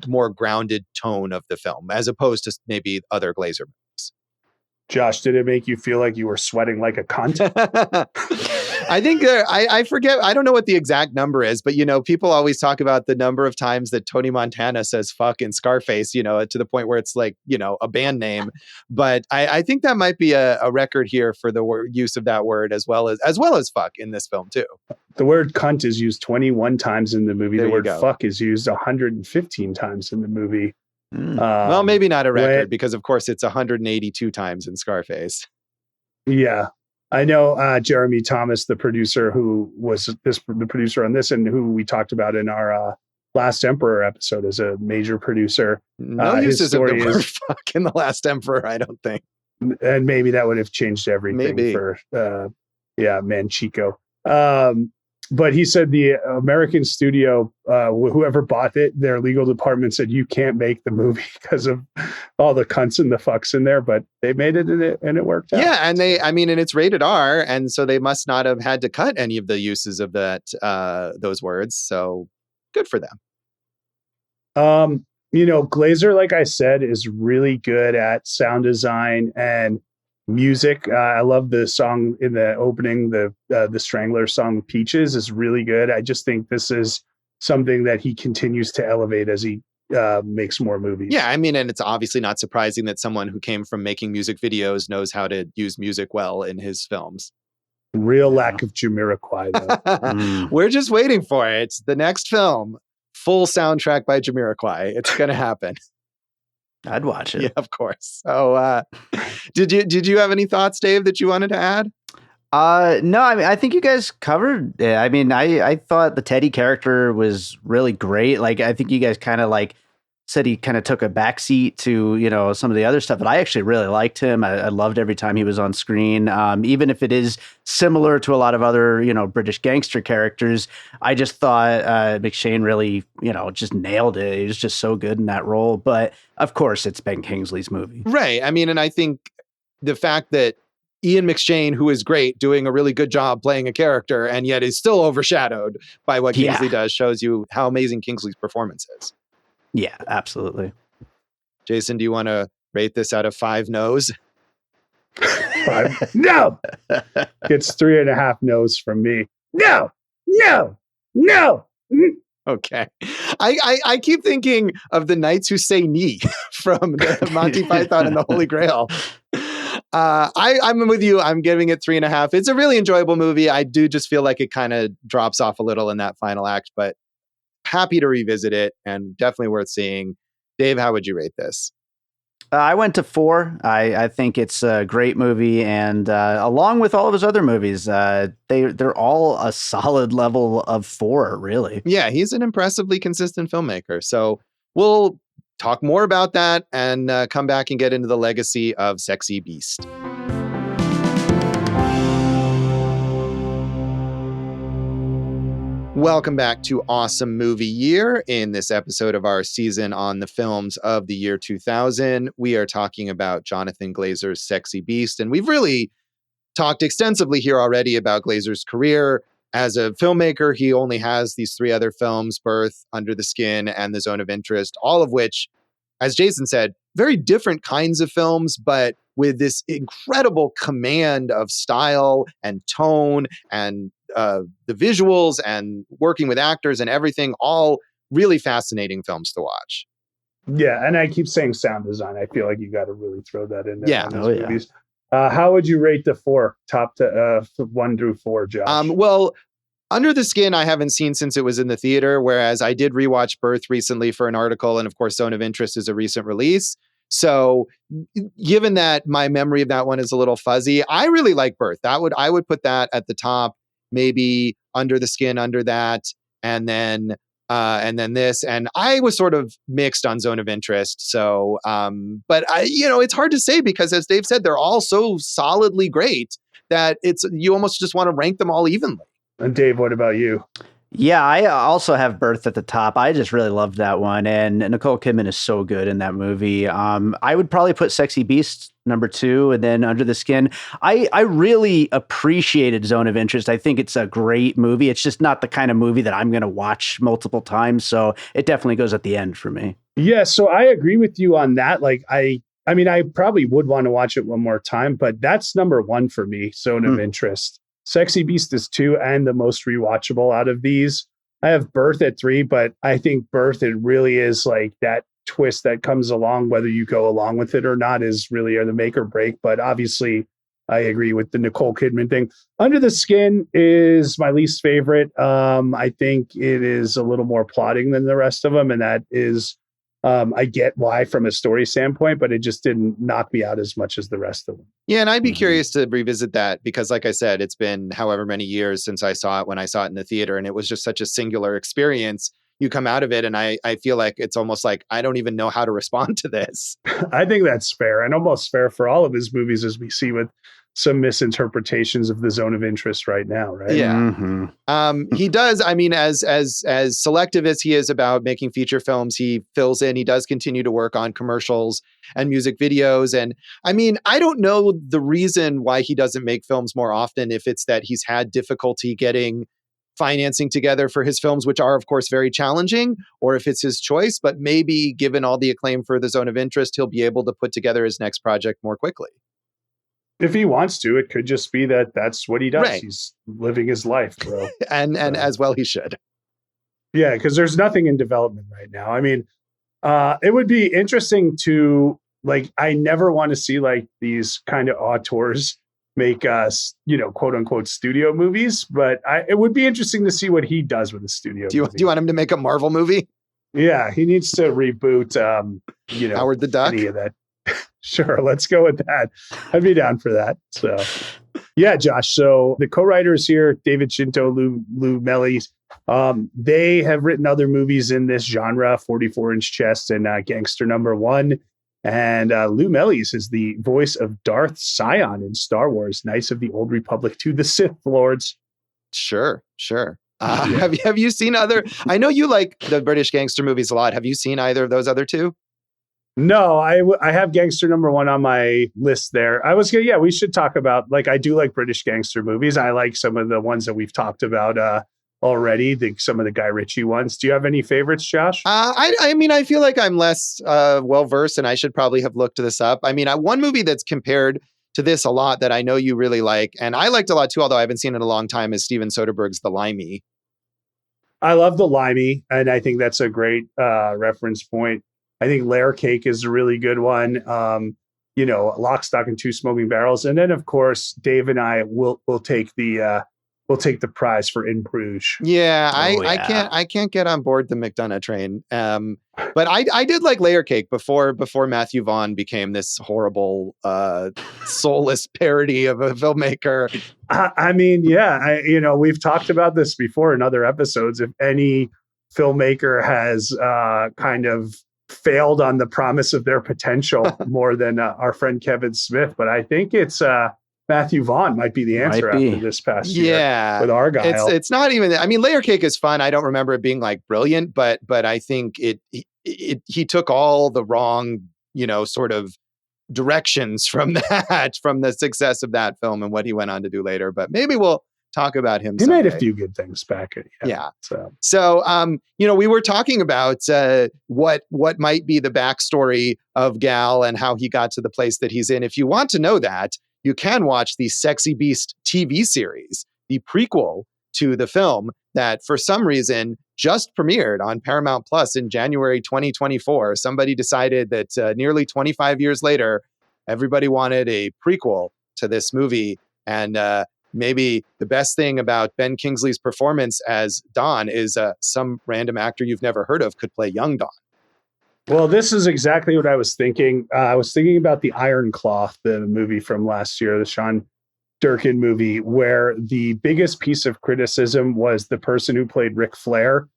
more grounded tone of the film, as opposed to maybe other Glazer movies. Josh, did it make you feel like you were sweating like a cunt? I think I forget. I don't know what the exact number is, but people always talk about the number of times that Tony Montana says "fuck" in Scarface. To the point where it's like a band name. But I think that might be a record here for the use of that word as well as "fuck" in this film too. The word "cunt" is used 21 times in the movie. There the word go. "fuck" is used 115 times in the movie. Well, maybe not a record because, of course, it's 182 times in Scarface. Yeah. I know Jeremy Thomas, the producer who was the producer on this and who we talked about in our Last Emperor episode, is a major producer. No uses of the word fuck in The Last Emperor, I don't think. And maybe that would have changed everything for Manchico. But he said the American studio, whoever bought it, their legal department said you can't make the movie because of all the cunts and the fucks in there. But they made it and it worked out. Yeah, and and it's rated R, and so they must not have had to cut any of the uses of those words. So good for them. Glazer, like I said, is really good at sound design and music. I love the song in the opening, the Strangler song "Peaches" is really good. I just think this is something that he continues to elevate as he makes more movies. Yeah, and it's obviously not surprising that someone who came from making music videos knows how to use music well in his films. Real lack of Jamiroquai, though. We're just waiting for it. The next film, full soundtrack by Jamiroquai. It's going to happen. I'd watch it. Yeah, of course. So, did you have any thoughts, Dave, that you wanted to add? No, I think you guys covered it. I thought the Teddy character was really great. Like, I think you guys kind of said he kind of took a backseat to, some of the other stuff, but I actually really liked him. I loved every time he was on screen. Even if it is similar to a lot of other, British gangster characters, I just thought McShane really, just nailed it. He was just so good in that role. But of course, it's Ben Kingsley's movie. Right. And I think the fact that Ian McShane, who is great, doing a really good job playing a character, and yet is still overshadowed by what Kingsley does, shows you how amazing Kingsley's performance is. Yeah, absolutely. Jason, do you want to rate this out of 5 no's? 5? No! It's 3.5 no's from me. No! Okay. I keep thinking of the Knights Who Say Knee from the Monty Python and the Holy Grail. I'm with you. I'm giving it 3.5. It's a really enjoyable movie. I do just feel like it kind of drops off a little in that final act, but happy to revisit it and definitely worth seeing. Dave, how would you rate this? I went to 4. I think it's a great movie, and along with all of his other movies, they're all a solid level of 4, really. Yeah, he's an impressively consistent filmmaker. So we'll talk more about that and come back and get into the legacy of Sexy Beast. Welcome back to Awesome Movie Year. In this episode of our season on the films of the year 2000, we are talking about Jonathan Glazer's Sexy Beast. And we've really talked extensively here already about Glazer's career. as a filmmaker, he only has these 3 other films, Birth, Under the Skin, and The Zone of Interest, all of which, as Jason said, very different kinds of films, but with this incredible command of style and tone and the visuals and working with actors and everything, all really fascinating films to watch. Yeah, and I keep saying sound design. I feel like you got to really throw that in there. Yeah. On these movies. How would you rate the 4, top to 1 through 4, Josh? Well, Under the Skin, I haven't seen since it was in the theater, whereas I did rewatch Birth recently for an article. And of course, Zone of Interest is a recent release. So given that my memory of that one is a little fuzzy, I really like Birth. I would put that at the top, maybe Under the Skin under that, and then this. And I was sort of mixed on Zone of Interest. So, but it's hard to say because, as Dave said, they're all so solidly great that you almost just want to rank them all evenly. And Dave, what about you? Yeah, I also have Birth at the top. I just really loved that one. And Nicole Kidman is so good in that movie. I would probably put Sexy Beast number 2 and then Under the Skin. I really appreciated Zone of Interest. I think it's a great movie. It's just not the kind of movie that I'm going to watch multiple times. So it definitely goes at the end for me. Yeah, so I agree with you on that. Like, I mean, I probably would want to watch it one more time, but that's number 1 for me, Zone of Interest. Sexy Beast is 2 and the most rewatchable out of these. I have Birth at 3, but I think Birth, it really is like that twist that comes along, whether you go along with it or not, is really the make or break. But obviously, I agree with the Nicole Kidman thing. Under the Skin is my least favorite. I think it is a little more plotting than the rest of them, and that is, I get why from a story standpoint, but it just didn't knock me out as much as the rest of them. Yeah, and I'd be curious to revisit that because, like I said, it's been however many years since I saw it when I saw it in the theater, and it was just such a singular experience. You come out of it, and I feel like it's almost like I don't even know how to respond to this. I think that's fair, and almost fair for all of his movies, as we see with some misinterpretations of the Zone of Interest right now, right? Yeah. He does. I mean, as selective as he is about making feature films, he fills in. He does continue to work on commercials and music videos. And I mean, I don't know the reason why he doesn't make films more often, if it's that he's had difficulty getting financing together for his films, which are, of course, very challenging, or if it's his choice. But maybe given all the acclaim for the Zone of Interest, he'll be able to put together his next project more quickly. If he wants to, it could just be that that's what he does. Right. He's living his life, bro. and as well he should. Yeah, because there's nothing in development right now. I mean, it would be interesting to, like, I never want to see like these kind of auteurs make us, quote unquote studio movies, but it would be interesting to see what he does with the studio. Do you want him to make a Marvel movie? Yeah, he needs to reboot, Howard the Duck. Any of that. Sure, let's go with that. I'd be down for that. So, yeah, Josh. So the co-writers here, David Scinto, Lou Mellis, they have written other movies in this genre, 44-Inch Chest and Gangster Number 1. And Lou Mellis is the voice of Darth Sion in Star Wars, Knights of the Old Republic to the Sith Lords. Sure. Have you seen other? I know you like the British gangster movies a lot. Have you seen either of those other two? No, I have Gangster Number 1 on my list there. We should talk about, like, I do like British gangster movies. I like some of the ones that we've talked about already, some of the Guy Ritchie ones. Do you have any favorites, Josh? I mean, I feel like I'm less well-versed, and I should probably have looked this up. I mean, one movie that's compared to this a lot that I know you really like, and I liked a lot too, although I haven't seen it in a long time, is Steven Soderbergh's The Limey. I love The Limey, and I think that's a great reference point. I think Layer Cake is a really good one. Lock, Stock, and Two Smoking Barrels, and then of course Dave and I will take the prize for In Bruges. Yeah, I can't get on board the McDonough train. But I did like Layer Cake before Matthew Vaughn became this horrible soulless parody of a filmmaker. I mean, yeah, we've talked about this before in other episodes. If any filmmaker has kind of failed on the promise of their potential more than our friend Kevin Smith, but I think it's Matthew Vaughn might be the answer after this past year with Argyle. It's not even. I mean, Layer Cake is fun. I don't remember it being like brilliant, but I think he took all the wrong sort of directions from the success of that film and what he went on to do later. But maybe we'll talk about him He someday. made a few good things back. Yeah. So, we were talking about what might be the backstory of Gal and how he got to the place that he's in. If you want to know that, you can watch the Sexy Beast TV series, the prequel to the film that for some reason just premiered on Paramount Plus in January 2024. Somebody decided that nearly 25 years later, everybody wanted a prequel to this movie. And maybe the best thing about Ben Kingsley's performance as Don is some random actor you've never heard of could play young Don. Well, this is exactly what I was thinking. I was thinking about the Iron Claw, the movie from last year, the Sean Durkin movie, where the biggest piece of criticism was the person who played Ric Flair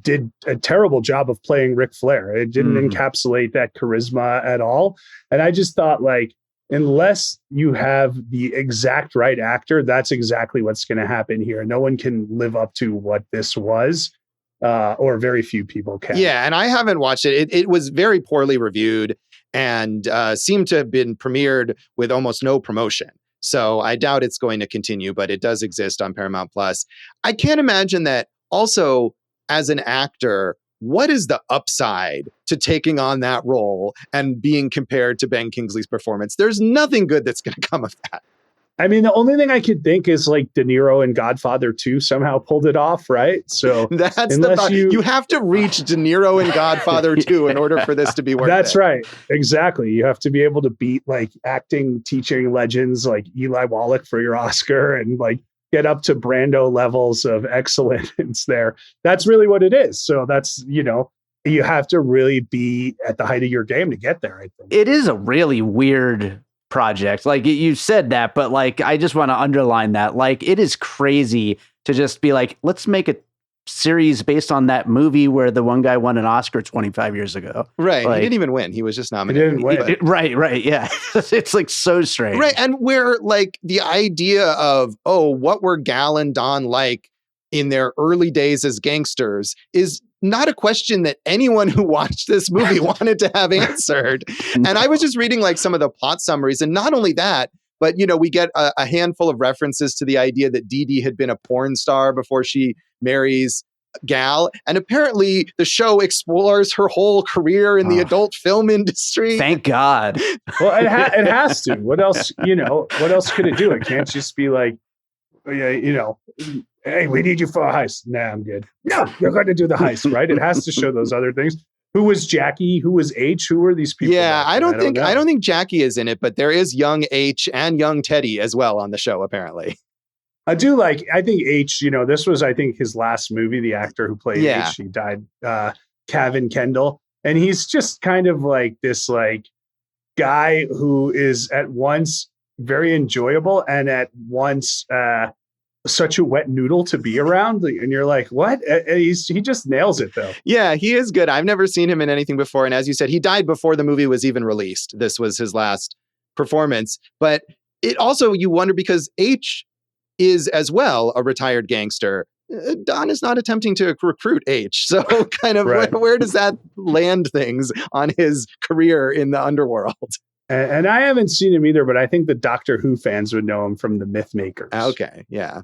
did a terrible job of playing Ric Flair. It didn't encapsulate that charisma at all. And I just thought, like, unless you have the exact right actor, that's exactly what's going to happen here. No one can live up to what this was, or very few people can. Yeah, and I haven't watched it. It was very poorly reviewed and seemed to have been premiered with almost no promotion. So I doubt it's going to continue, but it does exist on Paramount Plus. I can't imagine that also as an actor, what is the upside to taking on that role and being compared to Ben Kingsley's performance? There's nothing good that's going to come of that. I mean, the only thing I could think is like De Niro in Godfather 2 somehow pulled it off, right? So that's you have to reach De Niro in Godfather 2 in order for this to be worth it. That's right. Exactly. You have to be able to beat like acting, teaching legends like Eli Wallach for your Oscar and like get up to Brando levels of excellence there. That's really what it is. So that's, you have to really be at the height of your game to get there, I think. It is a really weird project. Like you said that, but like, I just want to underline that. Like, it is crazy to just be like, let's make a series based on that movie where the one guy won an Oscar 25 years ago. Right. Like, he didn't even win. He was just nominated. He didn't win. Right. Yeah. It's like so strange. Right. And where like the idea of, what were Gal and Don like in their early days as gangsters is not a question that anyone who watched this movie wanted to have answered. And I was just reading like some of the plot summaries, and not only that, but we get a handful of references to the idea that Dee Dee had been a porn star before she marries Gal. And apparently the show explores her whole career in the adult film industry. Thank God. Well, it has to. What else, what else could it do? It can't just be like, hey, we need you for a heist. Nah, I'm good. No, you're going to do the heist, right? It has to show those other things. Who was Jackie? Who was H? Who were these people? Yeah, I don't think Jackie is in it, but there is young H and young Teddy as well on the show, apparently. I think H, this was, I think, his last movie, the actor who played H. He died, Cavan Kendall. And he's just kind of like this like guy who is at once very enjoyable and at once such a wet noodle to be around. And you're like, what? And he just nails it, though. Yeah, he is good. I've never seen him in anything before. And as you said, he died before the movie was even released. This was his last performance. But it also, you wonder, because H is as well a retired gangster. Don is not attempting to recruit H. So kind of right. where does that land things on his career in the underworld? And I haven't seen him either, but I think the Doctor Who fans would know him from the Mythmakers. Okay, yeah.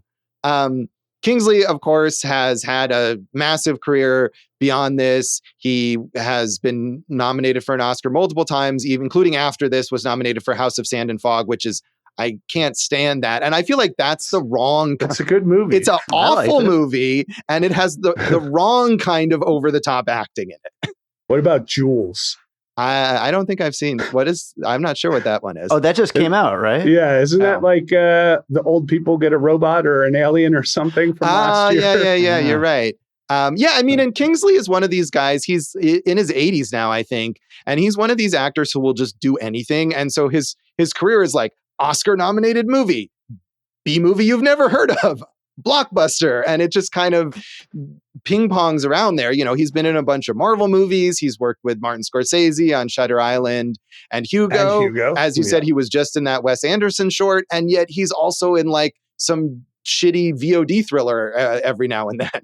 Kingsley, of course, has had a massive career beyond this. He has been nominated for an Oscar multiple times, even including after this, was nominated for House of Sand and Fog, which is, I can't stand that. And I feel like that's the wrong... It's a good movie. It's an awful movie, and it has the wrong kind of over-the-top acting in it. What about Jules? I don't think I've seen. I'm not sure what that one is. Oh, that just came out, right? Yeah, isn't that like the old people get a robot or an alien or something from last year? Yeah, you're right. And Kingsley is one of these guys. He's in his 80s now, I think, and he's one of these actors who will just do anything. And so his career is like Oscar-nominated movie, B movie you've never heard of, blockbuster, and it just kind of ping-pongs around there. He's been in a bunch of Marvel movies. He's worked with Martin Scorsese on Shutter Island and Hugo. As you said, he was just in that Wes Anderson short, and yet he's also in like some shitty VOD thriller every now and then.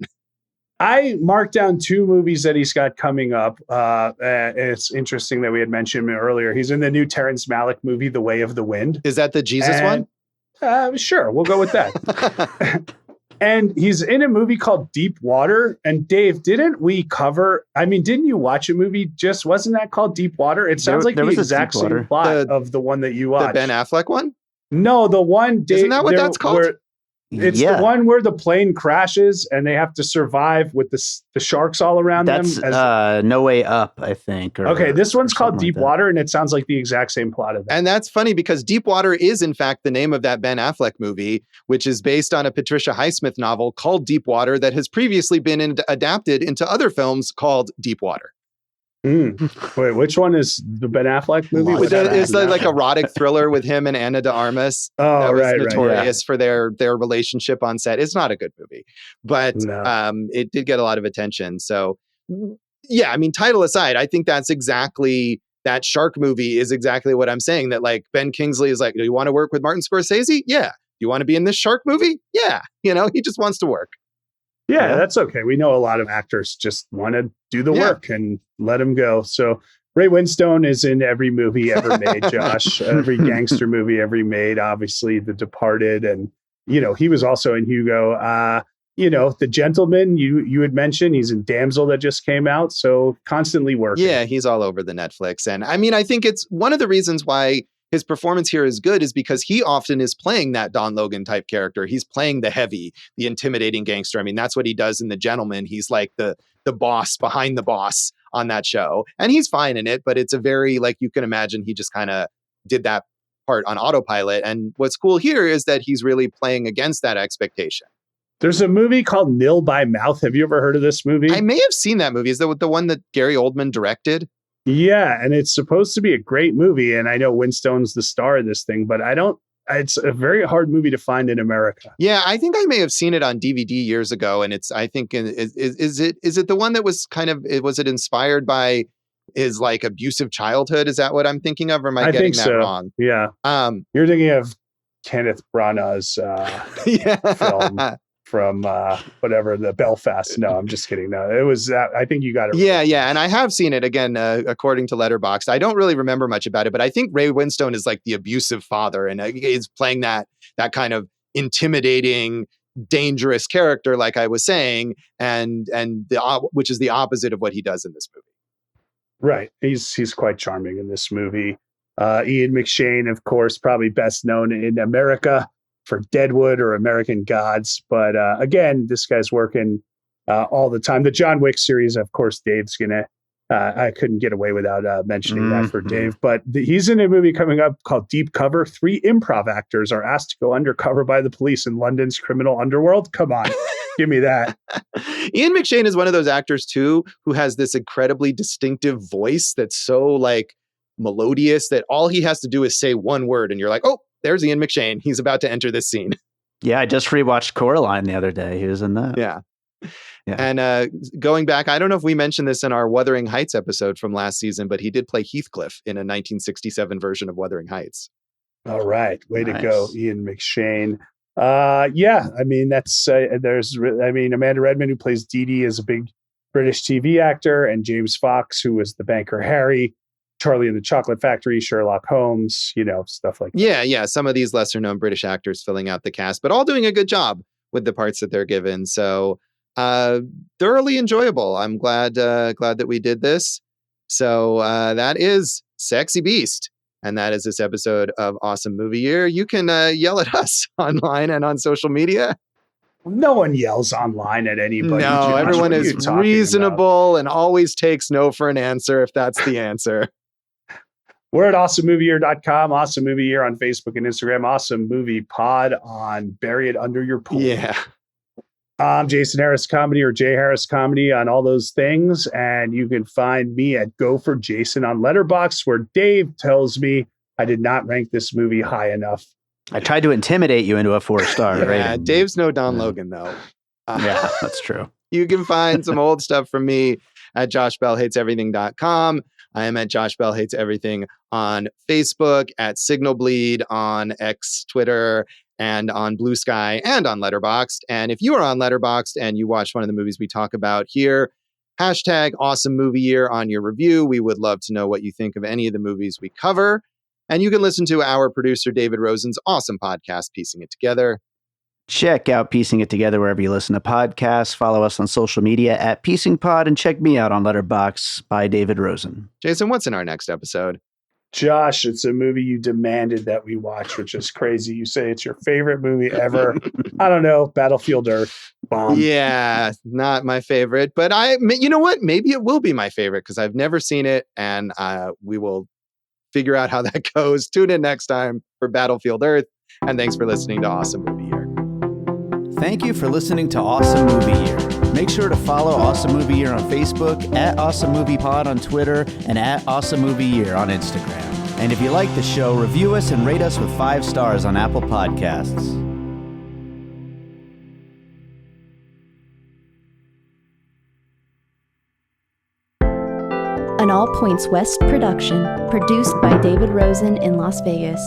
I marked down 2 movies that he's got coming up. It's interesting that we had mentioned him earlier. He's in the new Terrence Malick movie, The Way of the Wind. Is that the Jesus one? Sure, we'll go with that. And he's in a movie called Deep Water. And Dave, didn't you watch a movie wasn't that called Deep Water? It sounds like the exact same plot of the one that you watched. The Ben Affleck one? No, the one, Dave. Isn't that what that's called? It's the one where the plane crashes and they have to survive with the sharks all around them. That's No Way Up, I think. Okay, this one's called Deep Water, and it sounds like the exact same plot of that. And that's funny because Deep Water is, in fact, the name of that Ben Affleck movie, which is based on a Patricia Highsmith novel called Deep Water that has previously been adapted into other films called Deep Water. Wait, which one is the Ben Affleck movie? It's like erotic thriller with him and Anna de Armas. Oh, that was right, notorious for their relationship on set. It's not a good movie, but it did get a lot of attention. So, yeah, I mean, title aside, I think that's exactly that shark movie is exactly what I'm saying. That like Ben Kingsley is like, do you want to work with Martin Scorsese? Yeah. You want to be in this shark movie? Yeah. He just wants to work. Yeah, that's okay. We know a lot of actors just want to do the work and let them go. So Ray Winstone is in every movie ever made, Josh. Every gangster movie ever made. Obviously, The Departed, and he was also in Hugo. The Gentleman you had mentioned. He's in Damsel that just came out. So constantly working. Yeah, he's all over the Netflix, and I mean, I think it's one of the reasons why his performance here is good is because he often is playing that Don Logan type character. He's playing the heavy, the intimidating gangster. I mean, that's what he does in The Gentleman. He's like the boss behind the boss on that show. And he's fine in it, but it's a very, like, you can imagine he just kind of did that part on autopilot. And what's cool here is that he's really playing against that expectation. There's a movie called Nil by Mouth. Have you ever heard of this movie? I may have seen that movie. Is that the one that Gary Oldman directed? Yeah, and it's supposed to be a great movie, and I know Winstone's the star of this thing, but it's a very hard movie to find in America. Yeah, I think I may have seen it on DVD years ago, and is it the one that was was it inspired by his like abusive childhood? Is that what I'm thinking of, or am I getting that wrong? Yeah. You're thinking of Kenneth Branagh's film from whatever, the Belfast. No, I'm just kidding. No, it was I think you got it right. Yeah, and I have seen it again according to Letterboxd. I don't really remember much about it, but I think Ray Winstone is like the abusive father, and he's playing that kind of intimidating, dangerous character, like I was saying, and which is the opposite of what he does in this movie. Right, he's quite charming in this movie. Ian McShane, of course, probably best known in America for Deadwood or American Gods. But again, this guy's working all the time. The John Wick series, of course, Dave's I couldn't get away without mentioning that for Dave. But he's in a movie coming up called Deep Cover. 3 improv actors are asked to go undercover by the police in London's criminal underworld. Come on, give me that. Ian McShane is one of those actors, too, who has this incredibly distinctive voice that's so like melodious that all he has to do is say one word and you're like, oh, there's Ian McShane. He's about to enter this scene. Yeah, I just rewatched Coraline the other day. He was in that. Yeah. And going back, I don't know if we mentioned this in our Wuthering Heights episode from last season, but he did play Heathcliff in a 1967 version of Wuthering Heights. All right. Way to go, Ian McShane. I mean, that's Amanda Redman, who plays Dee Dee, is a big British TV actor, and James Fox, who was the banker Harry, Charlie and the Chocolate Factory, Sherlock Holmes, stuff like that. Yeah. Some of these lesser known British actors filling out the cast, but all doing a good job with the parts that they're given. So thoroughly enjoyable. I'm glad that we did this. So that is Sexy Beast. And that is this episode of Awesome Movie Year. You can yell at us online and on social media. No one yells online at anybody. No, everyone is reasonable and always takes no for an answer if that's the answer. We're at awesomemovieyear.com, Awesome Movie Year on Facebook and Instagram, Awesome Movie Pod on Bury It Under Your Pool. Yeah. I'm Jason Harris Comedy or Jay Harris Comedy on all those things. And you can find me at Go for Jason on Letterboxd, where Dave tells me I did not rank this movie high enough. I tried to intimidate you into a 4-star rating. Yeah, Dave's no Don Logan, though. Yeah, that's true. You can find some old stuff from me at joshbellhateseverything.com. I am at Josh Bell Hates Everything on Facebook, at Signal Bleed on X, Twitter, and on Blue Sky and on Letterboxd. And if you are on Letterboxd and you watch one of the movies we talk about here, hashtag Awesome Movie Year on your review. We would love to know what you think of any of the movies we cover. And you can listen to our producer, David Rosen's awesome podcast, Piecing It Together. Check out Piecing It Together wherever you listen to podcasts. Follow us on social media at PiecingPod, and check me out on Letterboxd by David Rosen. Jason, what's in our next episode? Josh, it's a movie you demanded that we watch, which is crazy. You say it's your favorite movie ever. I don't know, Battlefield Earth. Bomb. Yeah, not my favorite, but you know what? Maybe it will be my favorite because I've never seen it, and we will figure out how that goes. Tune in next time for Battlefield Earth, and thanks for listening to Awesome Movie Year. Thank you for listening to Awesome Movie Year. Make sure to follow Awesome Movie Year on Facebook, at Awesome Movie Pod on Twitter, and at Awesome Movie Year on Instagram. And if you like the show, review us and rate us with 5 stars on Apple Podcasts. An All Points West production, produced by David Rosen in Las Vegas.